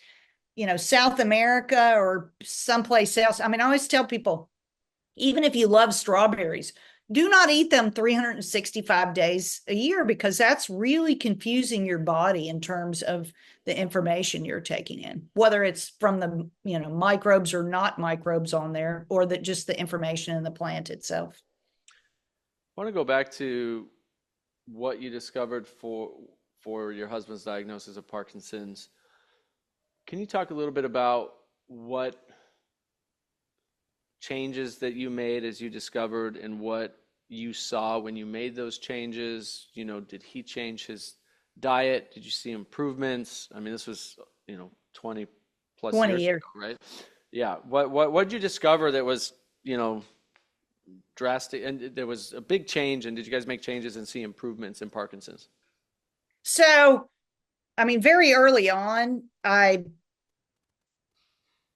South America or someplace else, I mean, I always tell people, even if you love strawberries, do not eat them 365 days a year, because that's really confusing your body in terms of the information you're taking in, whether it's from the, microbes or not microbes on there, or that just the information in the plant itself. I want to go back to what you discovered for your husband's diagnosis of Parkinson's. Can you talk a little bit about what changes that you made as you discovered and what you saw when you made those changes? Did he change his diet? Did you see improvements? I mean, this was, 20 plus 20 years years. ago, right? Yeah. What did you discover that was, drastic, and there was a big change, and did you guys make changes and see improvements in Parkinson's? So, I mean, very early on, I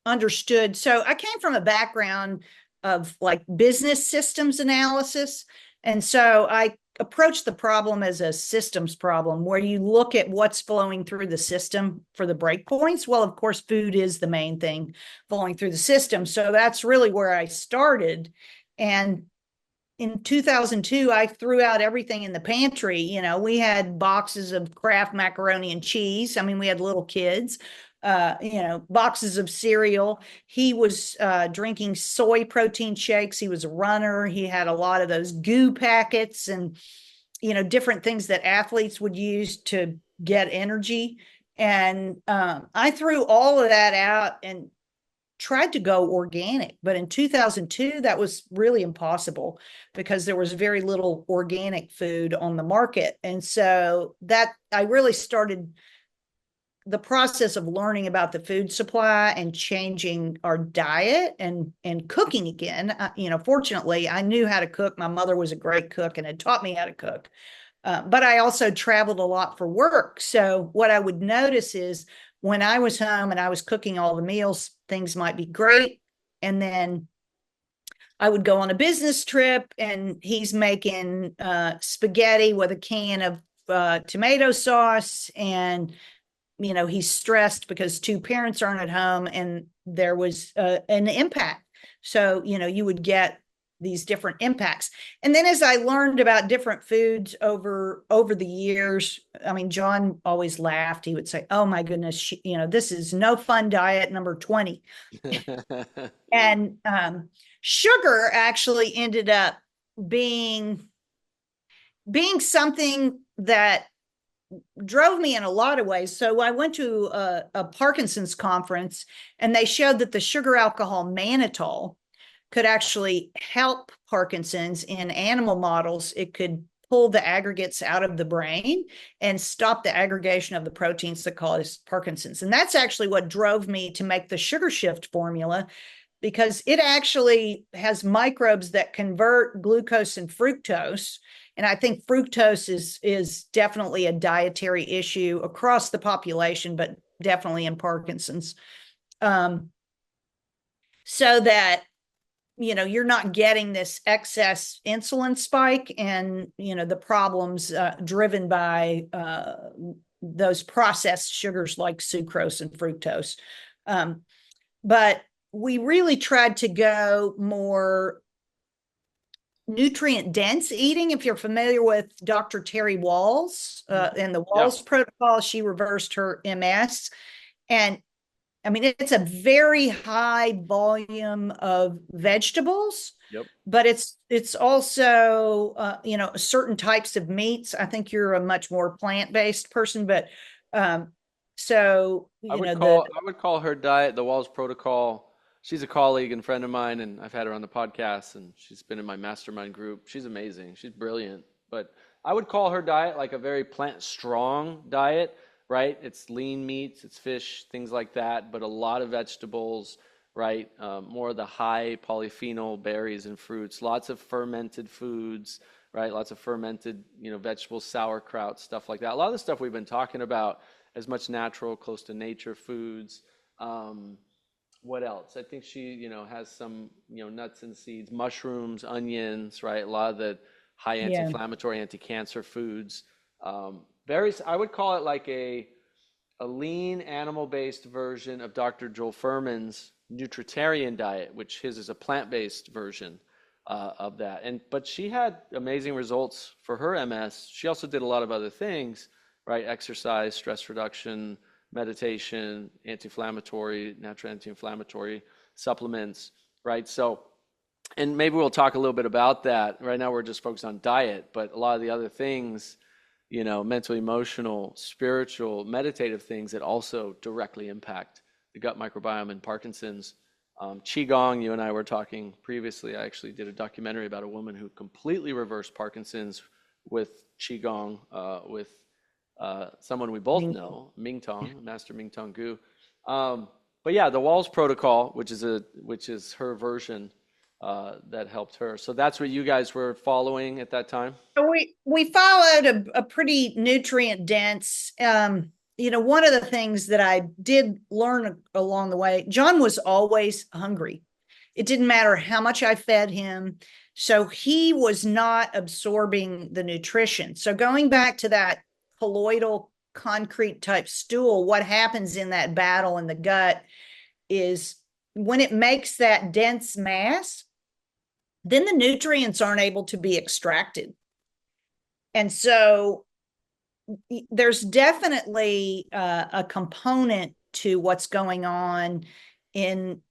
understood. So I came from a background of like business systems analysis. And so I approached the problem as a systems problem, where you look at what's flowing through the system for the breakpoints. Well, of course, food is the main thing flowing through the system. So that's really where I started. And in 2002, I threw out everything in the pantry. We had boxes of Kraft macaroni and cheese. I mean, we had little kids, boxes of cereal. He was drinking soy protein shakes. He was a runner. He had a lot of those goo packets and, different things that athletes would use to get energy. And I threw all of that out and tried to go organic, but in 2002 that was really impossible because there was very little organic food on the market. And so that I really started the process of learning about the food supply and changing our diet and cooking again. Fortunately, I knew how to cook. My mother was a great cook and had taught me how to cook. But I also traveled a lot for work. So what I would notice is when I was home and I was cooking all the meals, things might be great. And then I would go on a business trip and he's making spaghetti with a can of tomato sauce. And, he's stressed because two parents aren't at home and there was an impact. So, you would get these different impacts. And then as I learned about different foods over the years, I mean, John always laughed. He would say, "Oh my goodness, this is no fun diet number 20." And sugar actually ended up being something that drove me in a lot of ways. So I went to a Parkinson's conference and they showed that the sugar alcohol mannitol could actually help Parkinson's in animal models. It could pull the aggregates out of the brain and stop the aggregation of the proteins that cause Parkinson's. And that's actually what drove me to make the sugar shift formula, because it actually has microbes that convert glucose and fructose. And I think fructose is definitely a dietary issue across the population, but definitely in Parkinson's. So that you're not getting this excess insulin spike and the problems driven by those processed sugars like sucrose and fructose. But we really tried to go more nutrient dense eating. If you're familiar with Dr. Terry Walls and the Walls protocol, she reversed her MS. And I mean, it's a very high volume of vegetables, but it's also certain types of meats. I think you're a much more plant-based person, but so I would call her diet the Walls Protocol. She's a colleague and friend of mine, and I've had her on the podcast, and she's been in my mastermind group. She's amazing. She's brilliant. But I would call her diet like a very plant-strong diet, right? It's lean meats, it's fish, things like that, but a lot of vegetables, right? More of the high polyphenol berries and fruits, lots of fermented foods, right? Lots of fermented, vegetables, sauerkraut, stuff like that. A lot of the stuff we've been talking about, as much natural, close to nature foods. What else? I think she, has some, nuts and seeds, mushrooms, onions, right? A lot of the high anti-inflammatory, anti-cancer foods. I would call it like a lean animal-based version of Dr. Joel Fuhrman's nutritarian diet, which his is a plant-based version of that. But she had amazing results for her MS. She also did a lot of other things, right? Exercise, stress reduction, meditation, natural anti-inflammatory supplements, right? So, and maybe we'll talk a little bit about that. Right now we're just focused on diet, but a lot of the other things, mental, emotional, spiritual, meditative things that also directly impact the gut microbiome and Parkinson's. Qigong, you and I were talking previously. I actually did a documentary about a woman who completely reversed Parkinson's with Qigong, with someone we both know, Ming Tong, Master Ming Tong Gu. But yeah, the Walls Protocol, which is her version that helped her. So that's what you guys were following at that time? We followed a pretty nutrient dense. One of the things that I did learn along the way, John was always hungry. It didn't matter how much I fed him. So he was not absorbing the nutrition. So going back to that colloidal concrete type stool, what happens in that battle in the gut is when it makes that dense mass, then the nutrients aren't able to be extracted. And so there's definitely a component to what's going on in,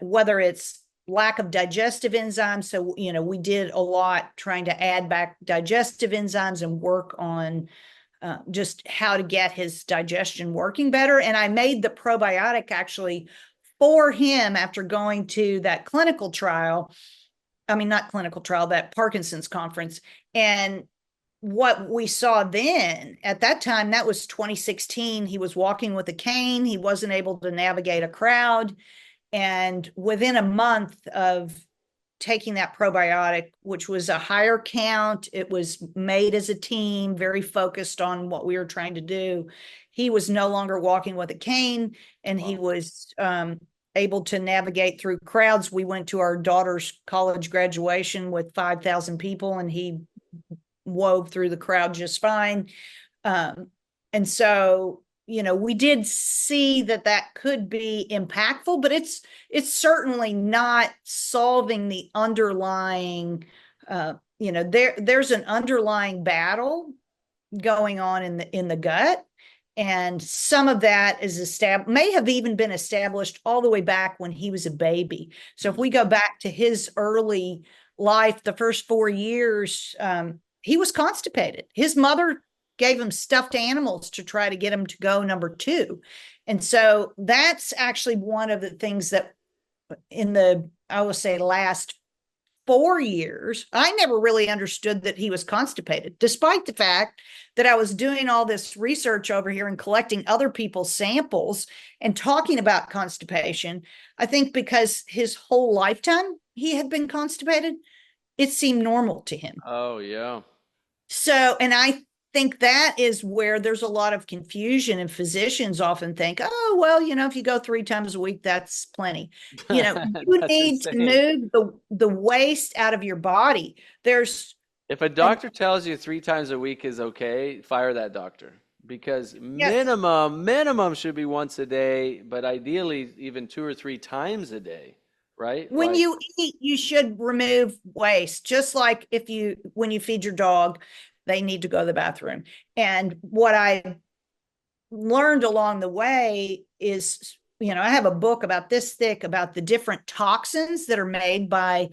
whether it's lack of digestive enzymes. So, we did a lot trying to add back digestive enzymes and work on just how to get his digestion working better. And I made the probiotic actually for him after going to that clinical trial. I mean, not clinical trial, that Parkinson's conference. And what we saw then at that time, that was 2016. He was walking with a cane. He wasn't able to navigate a crowd. And within a month of taking that probiotic, which was a higher count, it was made as a team, very focused on what we were trying to do. He was no longer walking with a cane, and he was able to navigate through crowds. We went to our daughter's college graduation with 5,000 people, and he wove through the crowd just fine. And so, we did see that could be impactful, but it's certainly not solving the underlying, there's an underlying battle going on in the gut. And some of that may have even been established all the way back when he was a baby. So if we go back to his early life, the first 4 years, he was constipated. His mother gave him stuffed animals to try to get him to go number 2. And so that's actually one of the things that I will say, last 4 years, I never really understood that he was constipated, despite the fact that I was doing all this research over here and collecting other people's samples and talking about constipation. I think because his whole lifetime he had been constipated, it seemed normal to him. Oh, yeah. So, and I think that is where there's a lot of confusion, and physicians often think, oh, well, if you go 3 times a week, that's plenty. You need to move the waste out of your body. If a doctor tells you 3 times a week is okay, fire that doctor. because Yes. minimum should be once a day, but ideally even 2 or 3 times a day, right? When you eat, you should remove waste, just like when you feed your dog, they need to go to the bathroom. And what I learned along the way is, I have a book about this thick about the different toxins that are made by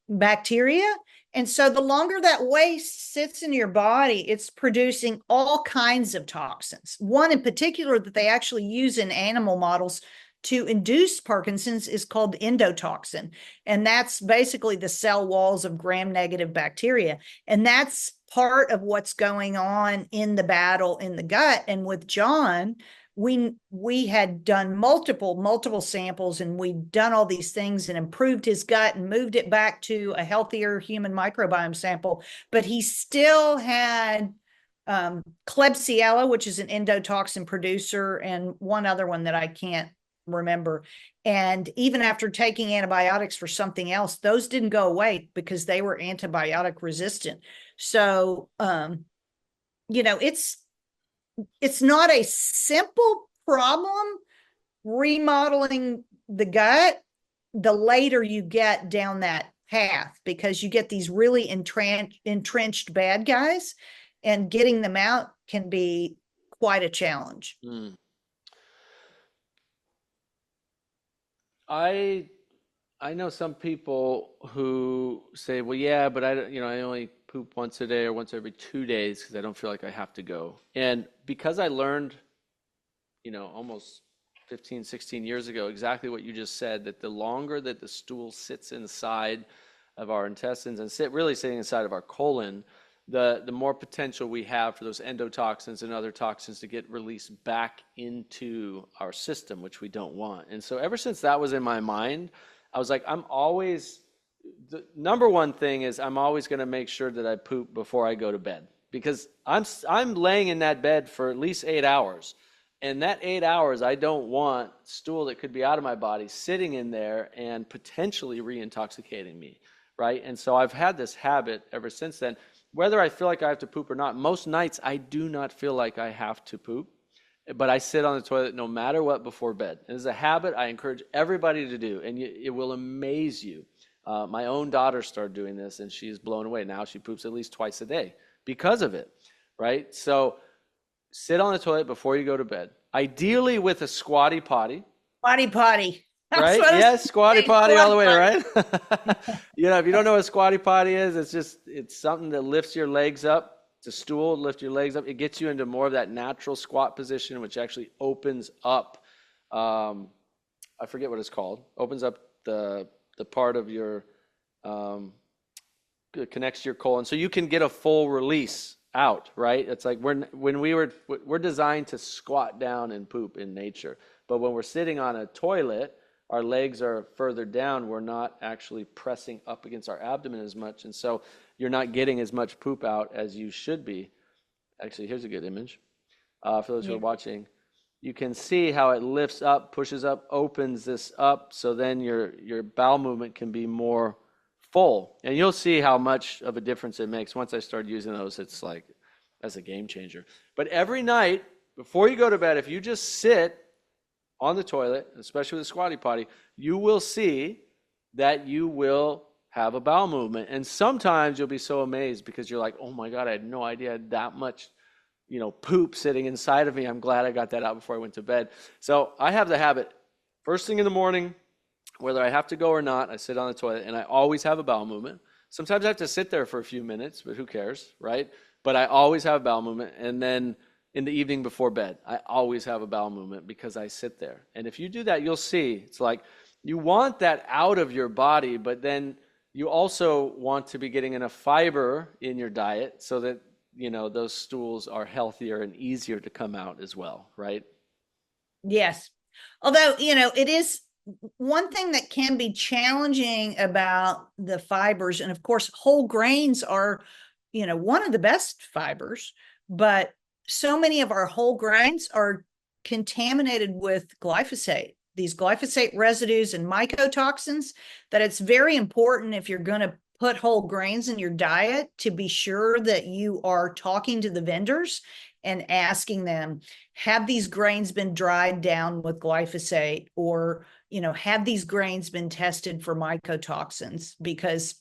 bacteria. And so the longer that waste sits in your body, it's producing all kinds of toxins. One in particular that they actually use in animal models to induce Parkinson's is called endotoxin. And that's basically the cell walls of gram-negative bacteria. And that's part of what's going on in the battle in the gut. And with John, we had done multiple samples, and we'd done all these things and improved his gut and moved it back to a healthier human microbiome sample, but he still had Klebsiella, which is an endotoxin producer, and one other one that I can't remember. And even after taking antibiotics for something else, those didn't go away because they were antibiotic resistant. So it's not a simple problem remodeling the gut the later you get down that path, because you get these really entrenched bad guys, and getting them out can be quite a challenge. Mm. I I know some people who say, well, yeah, but I only poop once a day or once every 2 days because I don't feel like I have to go. And because I learned, almost 15, 16 years ago, exactly what you just said, that the longer that the stool sits inside of our intestines and really sitting inside of our colon, the more potential we have for those endotoxins and other toxins to get released back into our system, which we don't want. And so ever since that was in my mind, I was like, the number one thing is I'm always going to make sure that I poop before I go to bed, because I'm laying in that bed for at least 8 hours. And that 8 hours, I don't want stool that could be out of my body sitting in there and potentially re-intoxicating me, right? And so I've had this habit ever since then. Whether I feel like I have to poop or not, most nights I do not feel like I have to poop, but I sit on the toilet no matter what before bed. It is a habit I encourage everybody to do, and it will amaze you. My own daughter started doing this, and she's blown away. Now she poops at least twice a day because of it, right? So sit on the toilet before you go to bed, ideally with a squatty potty. Potty. Right? Yes, squatty potty all the way, right? If you don't know what a squatty potty is, it's something that lifts your legs up. It's a stool to lift your legs up. It gets you into more of that natural squat position, which actually opens up, I forget what it's called, opens up the part of your, connects to your colon. So you can get a full release out, right? It's like we're designed to squat down and poop in nature. But when we're sitting on a toilet, our legs are further down. We're not actually pressing up against our abdomen as much. And so you're not getting as much poop out as you should be. Actually, here's a good image. For those who are watching, you can see how it lifts up, pushes up, opens this up. So then your bowel movement can be more full. And you'll see how much of a difference it makes. Once I started using those, it's like, that's a game changer. But every night, before you go to bed, if you just sit on the toilet, especially with a squatty potty, you will see that you will have a bowel movement. And sometimes you'll be so amazed because you're like, oh my God, I had no idea I had that much, poop sitting inside of me. I'm glad I got that out before I went to bed. So I have the habit, first thing in the morning, whether I have to go or not, I sit on the toilet and I always have a bowel movement. Sometimes I have to sit there for a few minutes, but who cares, right? But I always have a bowel movement. And then in the evening before bed, I always have a bowel movement because I sit there. And if you do that, you'll see it's like you want that out of your body, but then you also want to be getting enough fiber in your diet so that, those stools are healthier and easier to come out as well, right? Yes. Although, it is one thing that can be challenging about the fibers. And of course, whole grains are, one of the best fibers, but so many of our whole grains are contaminated with glyphosate, these glyphosate residues and mycotoxins, that it's very important, if you're going to put whole grains in your diet, to be sure that you are talking to the vendors and asking them, have these grains been dried down with glyphosate, or, have these grains been tested for mycotoxins? Because,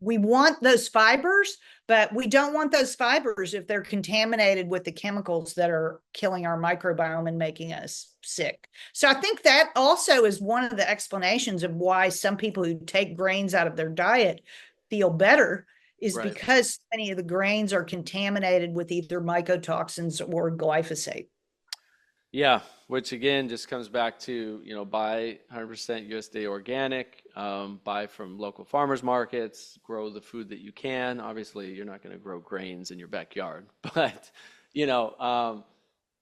we want those fibers, but we don't want those fibers if they're contaminated with the chemicals that are killing our microbiome and making us sick. So I think that also is one of the explanations of why some people who take grains out of their diet feel better, is Right. because many of the grains are contaminated with either mycotoxins or glyphosate. Yeah, which again just comes back to, buy 100% USDA organic, buy from local farmers markets, grow the food that you can. Obviously, you're not going to grow grains in your backyard, but you know, um,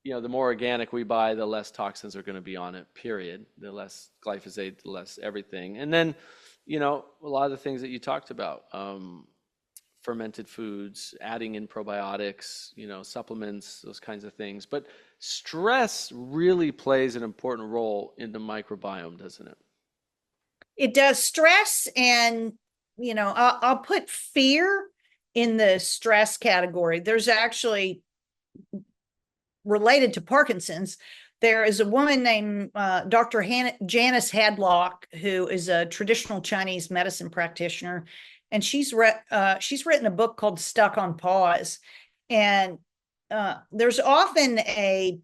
the more organic we buy, the less toxins are going to be on it, period. The less glyphosate, the less everything. And then, a lot of the things that you talked about, fermented foods, adding in probiotics, supplements, those kinds of things. But stress really plays an important role in the microbiome, doesn't it? It does. Stress, and I'll put fear in the stress category. There's actually, related to Parkinson's, there is a woman named Dr. Janice Hadlock, who is a traditional Chinese medicine practitioner, and she's written a book called Stuck on Pause. And there's often a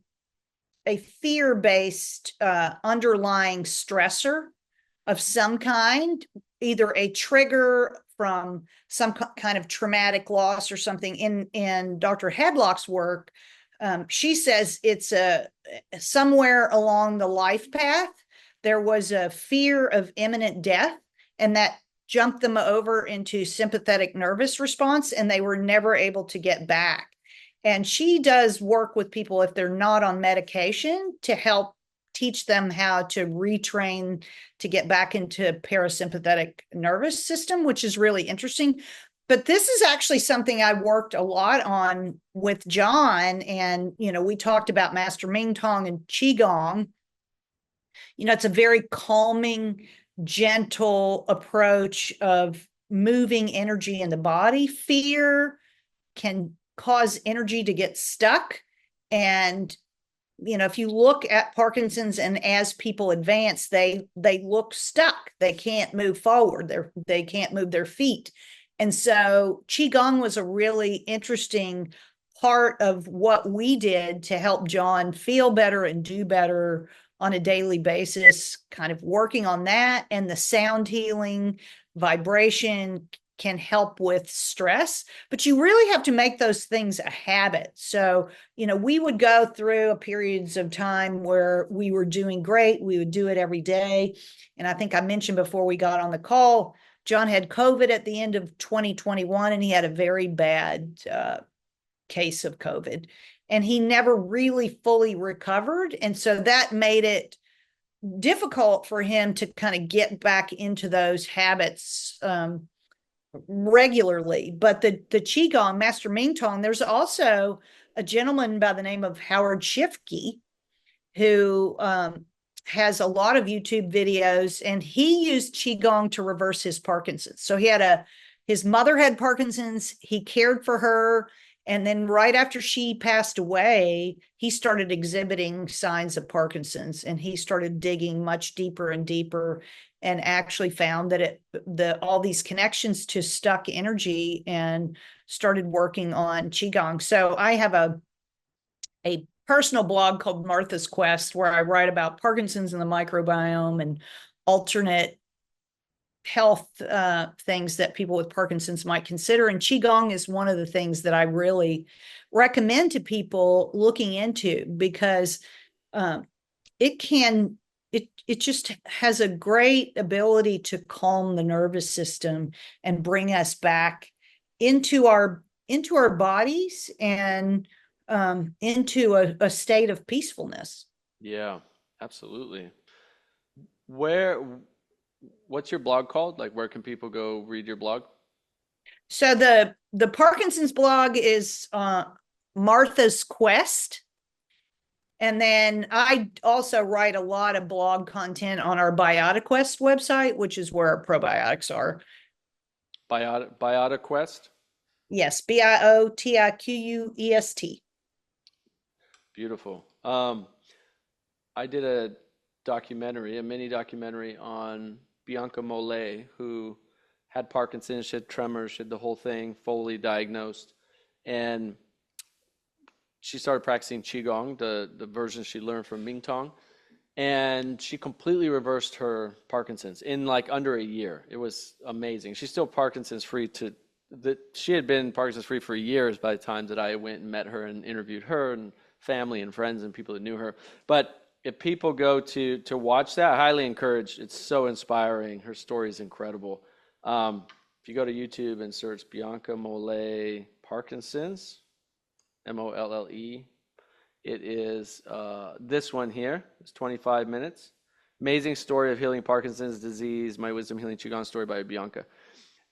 fear-based underlying stressor of some kind, either a trigger from some kind of traumatic loss or something. In Dr. Hadlock's work, she says it's somewhere along the life path, there was a fear of imminent death, and that jumped them over into sympathetic nervous response, and they were never able to get back. And she does work with people, if they're not on medication, to help teach them how to retrain to get back into parasympathetic nervous system, which is really interesting. But this is actually something I worked a lot on with John. And, we talked about Master Ming Tong and Qigong. It's a very calming, gentle approach of moving energy in the body. Fear can cause energy to get stuck. And, if you look at Parkinson's, and as people advance, they look stuck. They can't move forward. They can't move their feet. And so Qigong was a really interesting part of what we did to help John feel better and do better on a daily basis, kind of working on that. And the sound healing, vibration can help with stress, but you really have to make those things a habit. So, we would go through periods of time where we were doing great. We would do it every day. And I think I mentioned before we got on the call, John had COVID at the end of 2021, and he had a very bad case of COVID, and he never really fully recovered. And so that made it difficult for him to kind of get back into those habits regularly. But the Qigong, Master Ming Tong, there's also a gentleman by the name of Howard Shifke, who has a lot of YouTube videos, and he used Qigong to reverse his Parkinson's. So his mother had Parkinson's, he cared for her, and then right after she passed away, he started exhibiting signs of Parkinson's, and he started digging much deeper and deeper, and actually found that all these connections to stuck energy, and started working on Qigong. So I have a personal blog called Martha's Quest, where I write about Parkinson's and the microbiome and alternate health things that people with Parkinson's might consider. And Qigong is one of the things that I really recommend to people looking into, because it just has a great ability to calm the nervous system and bring us back into our bodies, and into a state of peacefulness. Yeah, absolutely. What's your blog called? Like, where can people go read your blog? So the Parkinson's blog is Martha's Quest. And then I also write a lot of blog content on our BiotiQuest website, which is where our probiotics are. BiotiQuest? Yes, Biotiquest. Beautiful. I did a mini documentary on Bianca Mollet, who had Parkinson's, she had tremors, she had the whole thing, fully diagnosed. And she started practicing Qigong, the version she learned from Mingtong. And she completely reversed her Parkinson's in like under a year. It was amazing. She's still Parkinson's free she had been Parkinson's free for years by the time that I went and met her and interviewed her and family and friends and people that knew her. But if people go to watch that, I highly encourage. It's so inspiring. Her story is incredible. If you go to YouTube and search Bianca Mollet Parkinson's, Molle, it is this one here. It's 25 minutes. Amazing story of healing Parkinson's disease. My Wisdom Healing Qigong story by Bianca.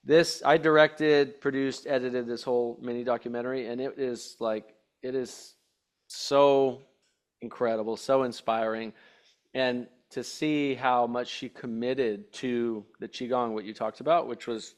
This I directed, produced, edited this whole mini documentary, and it is so incredible, so inspiring, and to see how much she committed to the Qigong, what you talked about, which was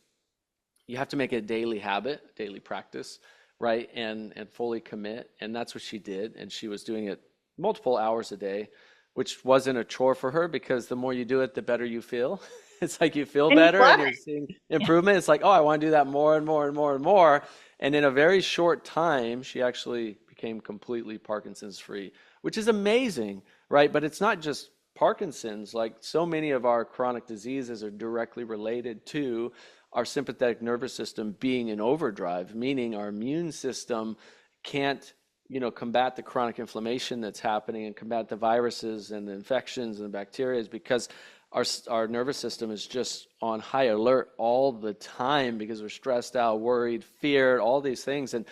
you have to make it a daily habit, daily practice, right? And fully commit. And that's what she did. And she was doing it multiple hours a day, which wasn't a chore for her because the more you do it, the better you feel. It's like you feel And you better love and you're it. seeing Yeah. improvement. It's like, oh, I want to do that more and more and more and more. And in a very short time, she actually became completely Parkinson's free, which is amazing, right? But it's not just Parkinson's. Like so many of our chronic diseases are directly related to our sympathetic nervous system being in overdrive, meaning our immune system can't, combat the chronic inflammation that's happening and combat the viruses and the infections and the bacteria because our nervous system is just on high alert all the time because we're stressed out, worried, feared, all these things. And,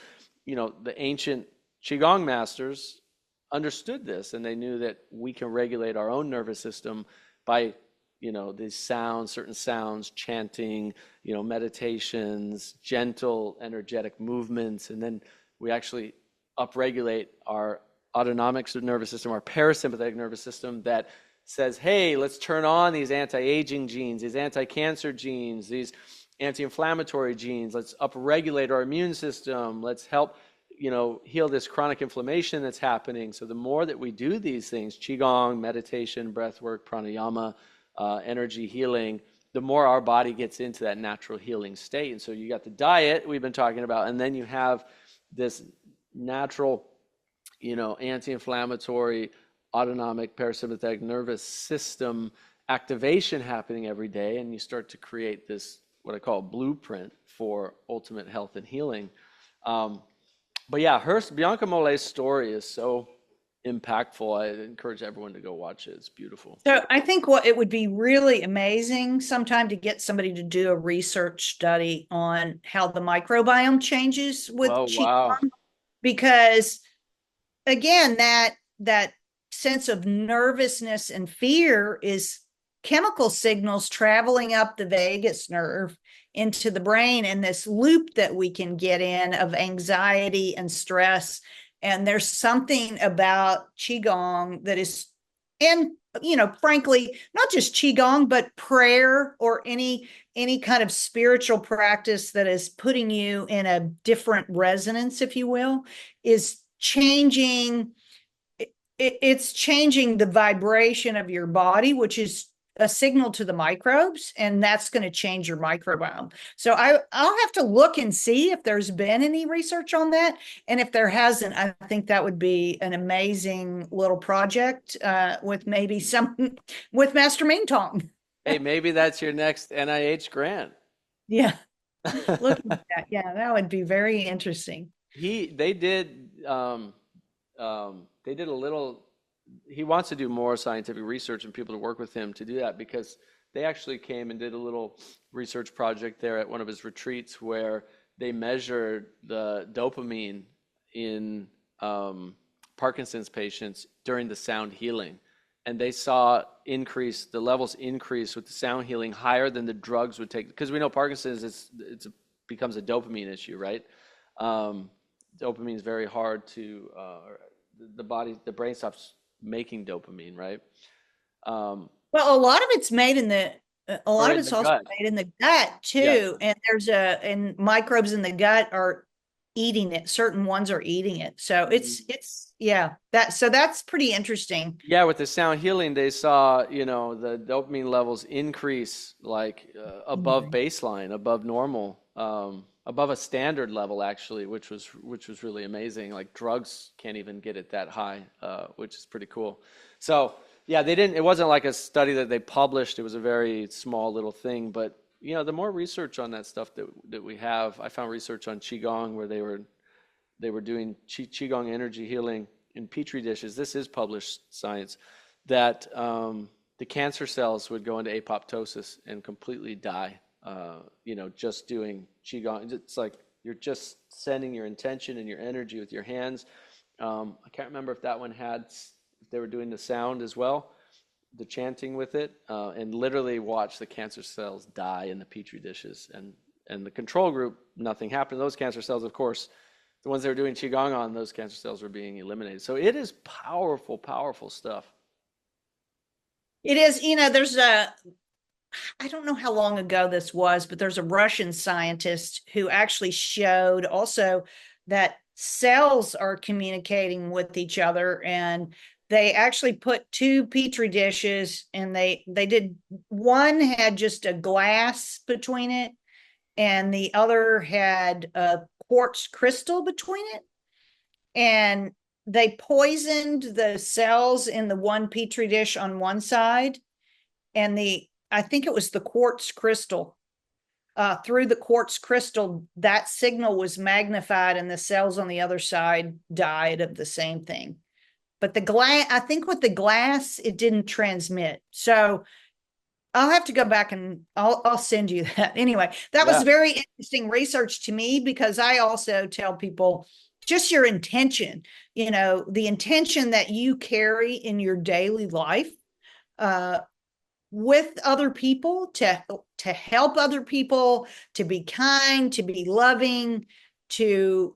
the ancient Qigong masters understood this and they knew that we can regulate our own nervous system by these sounds, certain sounds, chanting, meditations, gentle, energetic movements, and then we actually upregulate our autonomic nervous system, our parasympathetic nervous system that says, hey, let's turn on these anti-aging genes, these anti-cancer genes, these anti-inflammatory genes. Let's upregulate our immune system. Let's help, heal this chronic inflammation that's happening. So the more that we do these things, Qigong, meditation, breath work, pranayama, energy healing, the more our body gets into that natural healing state. And so you got the diet we've been talking about, and then you have this natural, anti-inflammatory, autonomic, parasympathetic nervous system activation happening every day, and you start to create this, what I call blueprint for ultimate health and healing. But yeah, Bianca Mollet's story is so impactful. I encourage everyone to go watch it. It's beautiful. So I think what it would be really amazing sometime to get somebody to do a research study on how the microbiome changes with Oh, wow. qigong, because again, that sense of nervousness and fear is chemical signals traveling up the vagus nerve into the brain, and this loop that we can get in of anxiety and stress. And there's something about qigong that is, and frankly, not just qigong but prayer or any kind of spiritual practice that is putting you in a different resonance, if you will, is changing. It's changing the vibration of your body, which is a signal to the microbes, and that's going to change your microbiome. So I'll have to look and see if there's been any research on that, and if there hasn't, I think that would be an amazing little project with maybe some with Master Ming Tong. Hey, maybe that's your next NIH grant. Yeah, look at that. Yeah, that would be very interesting. He they did a little. He wants to do more scientific research and people to work with him to do that because they actually came and did a little research project there at one of his retreats where they measured the dopamine in Parkinson's patients during the sound healing, and they saw the levels increase with the sound healing higher than the drugs would take because we know Parkinson's becomes a dopamine issue, right? Um, Dopamine is very hard to the brain stops making dopamine, right? Um, Well, a lot of it's made in the a or lot of in it's the also gut. made in the gut Yes. too. And and microbes in the gut are eating it. Certain ones are eating it. So yeah, so that's pretty interesting. Yeah, with the sound healing, they saw, the dopamine levels increase like above Mhm. baseline, above normal, above a standard level actually, which was really amazing. Like drugs can't even get it that high, which is pretty cool. So yeah, they didn't. It wasn't like a study that they published. It was a very small little thing. But the more research on that stuff that we have, I found research on qigong where they were doing qigong energy healing in petri dishes. This is published science that the cancer cells would go into apoptosis and completely die. Just doing qigong. It's like you're just sending your intention and your energy with your hands. I can't remember if that one if they were doing the sound as well, the chanting with it, and literally watch the cancer cells die in the petri dishes. And the control group, nothing happened. Those cancer cells, of course, the ones they were doing qigong on, those cancer cells were being eliminated. So it is powerful, powerful stuff. It is, I don't know how long ago this was, but there's a Russian scientist who actually showed also that cells are communicating with each other. And they actually put two petri dishes, and they did, one had just a glass between it, and the other had a quartz crystal between it. And they poisoned the cells in the one petri dish on one side, and I think it was the quartz crystal. Through the quartz crystal, that signal was magnified, and the cells on the other side died of the same thing. But the glass, I think with the glass, it didn't transmit. So I'll have to go back and I'll send you that. Anyway, that was Yeah, very interesting research to me, because I also tell people just your intention, the intention that you carry in your daily life, uh, with other people, to help other people, to be kind, to be loving, to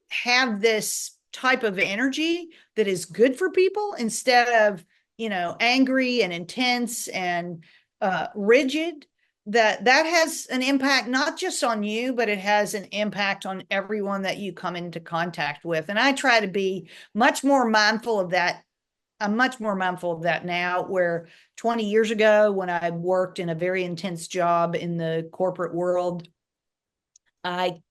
have this type of energy that is good for people, instead of angry and intense and rigid. That has an impact not just on you, but it has an impact on everyone that you come into contact with. And I try to be much more mindful of that. I'm much more mindful of that now, where 20 years ago, when I worked in a very intense job in the corporate world, I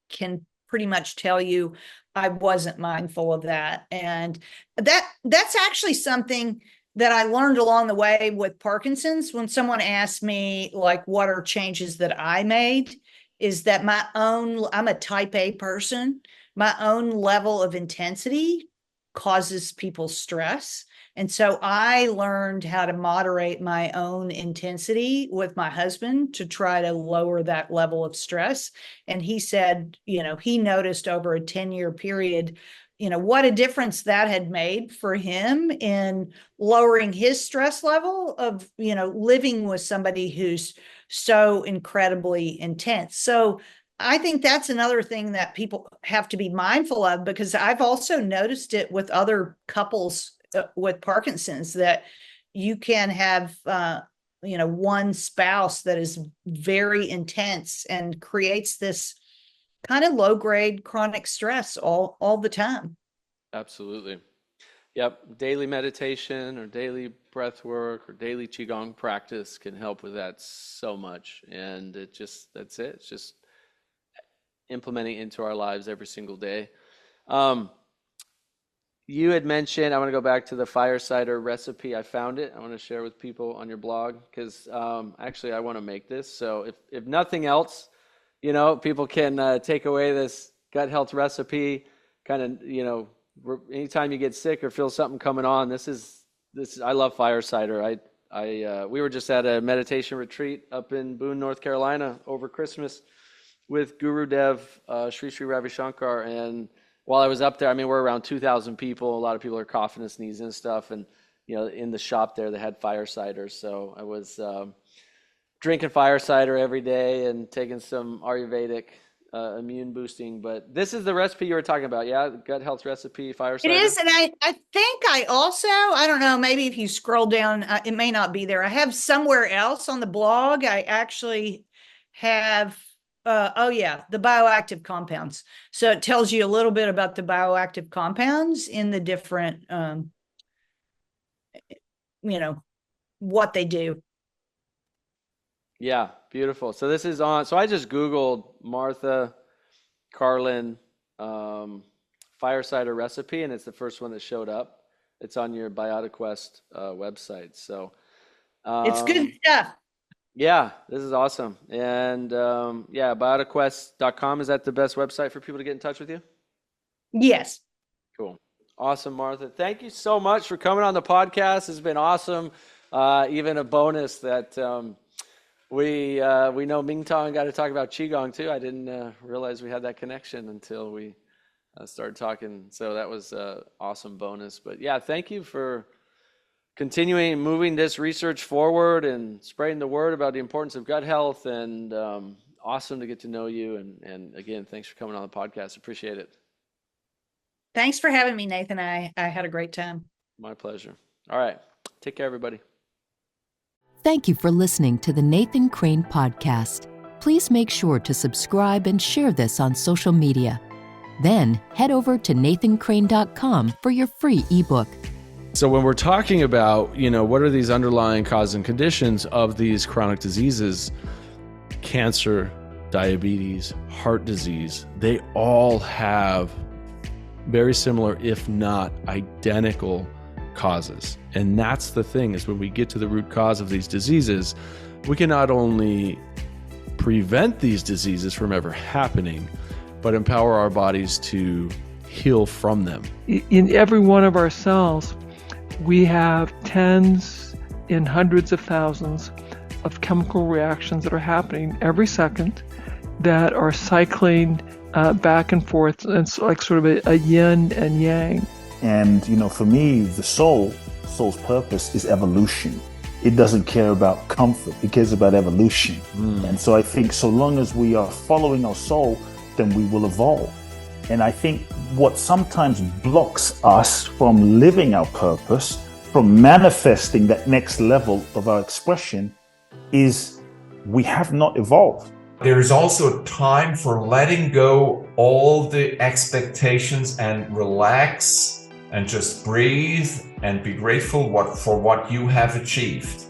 can pretty much tell you I wasn't mindful of that. And that's actually something that I learned along the way with Parkinson's. When someone asked me, like, what are changes that I made, is that I'm a type A person, my own level of intensity causes people stress. And so I learned how to moderate my own intensity with my husband to try to lower that level of stress. And he said, he noticed over a 10-year period, what a difference that had made for him in lowering his stress level of, living with somebody who's so incredibly intense. So I think that's another thing that people have to be mindful of, because I've also noticed it with other couples with Parkinson's, that you can have one spouse that is very intense and creates this kind of low grade chronic stress all the time. absolutely. Yep, daily meditation or daily breath work or daily qigong practice can help with that so much. And that's it. It's just implementing into our lives every single day. Um, You had mentioned, I want to go back to the fire cider recipe. I found it. I want to share with people on your blog because actually I want to make this. So if nothing else, people can take away this gut health recipe. Kind of, anytime you get sick or feel something coming on, this. I love fire cider. We were just at a meditation retreat up in Boone, North Carolina over Christmas with Guru Dev, Sri Sri Ravi Shankar, and while I was up there, I mean, we're around 2,000 people. A lot of people are coughing and sneezing and stuff. And, in the shop there, they had fire cider. So I was drinking fire cider every day and taking some Ayurvedic immune boosting. But this is the recipe you were talking about, yeah? The gut health recipe, fire It cider. is, and I think I don't know, maybe if you scroll down, it may not be there. I have somewhere else on the blog, I actually have, the bioactive compounds. So it tells you a little bit about the bioactive compounds in the different, what they do. Yeah, beautiful. So this is on, so I just Googled Martha Carlin fire cider recipe, and it's the first one that showed up. It's on your BiotiQuest website. So It's good stuff. yeah, this is awesome. And BiotiQuest.com, is that the best website for people to get in touch with you? Yes. Cool. Awesome, Martha. Thank you so much for coming on the podcast. It's been awesome. Even a bonus that we know Mingtong got to talk about Qigong too. I didn't realize we had that connection until we started talking. So that was an awesome bonus. But yeah, thank you for continuing moving this research forward and spreading the word about the importance of gut health. And awesome to get to know you. And again, thanks for coming on the podcast. Appreciate it. Thanks for having me, Nathan. I had a great time. My pleasure. All right. Take care, everybody. Thank you for listening to the Nathan Crane Podcast. Please make sure to subscribe and share this on social media. Then head over to nathancrane.com for your free ebook. So when we're talking about, what are these underlying causes and conditions of these chronic diseases, cancer, diabetes, heart disease, they all have very similar, if not identical, causes. And that's the thing, is when we get to the root cause of these diseases, we can not only prevent these diseases from ever happening, but empower our bodies to heal from them. In every one of our cells, we have tens and hundreds of thousands of chemical reactions that are happening every second that are cycling back and forth. And it's like sort of a yin and yang. And, for me, the soul's purpose is evolution. It doesn't care about comfort. It cares about evolution. And so I think so long as we are following our soul, then we will evolve. And I think what sometimes blocks us from living our purpose, from manifesting that next level of our expression, is we have not evolved. There is also a time for letting go all the expectations and relax and just breathe and be grateful for what you have achieved.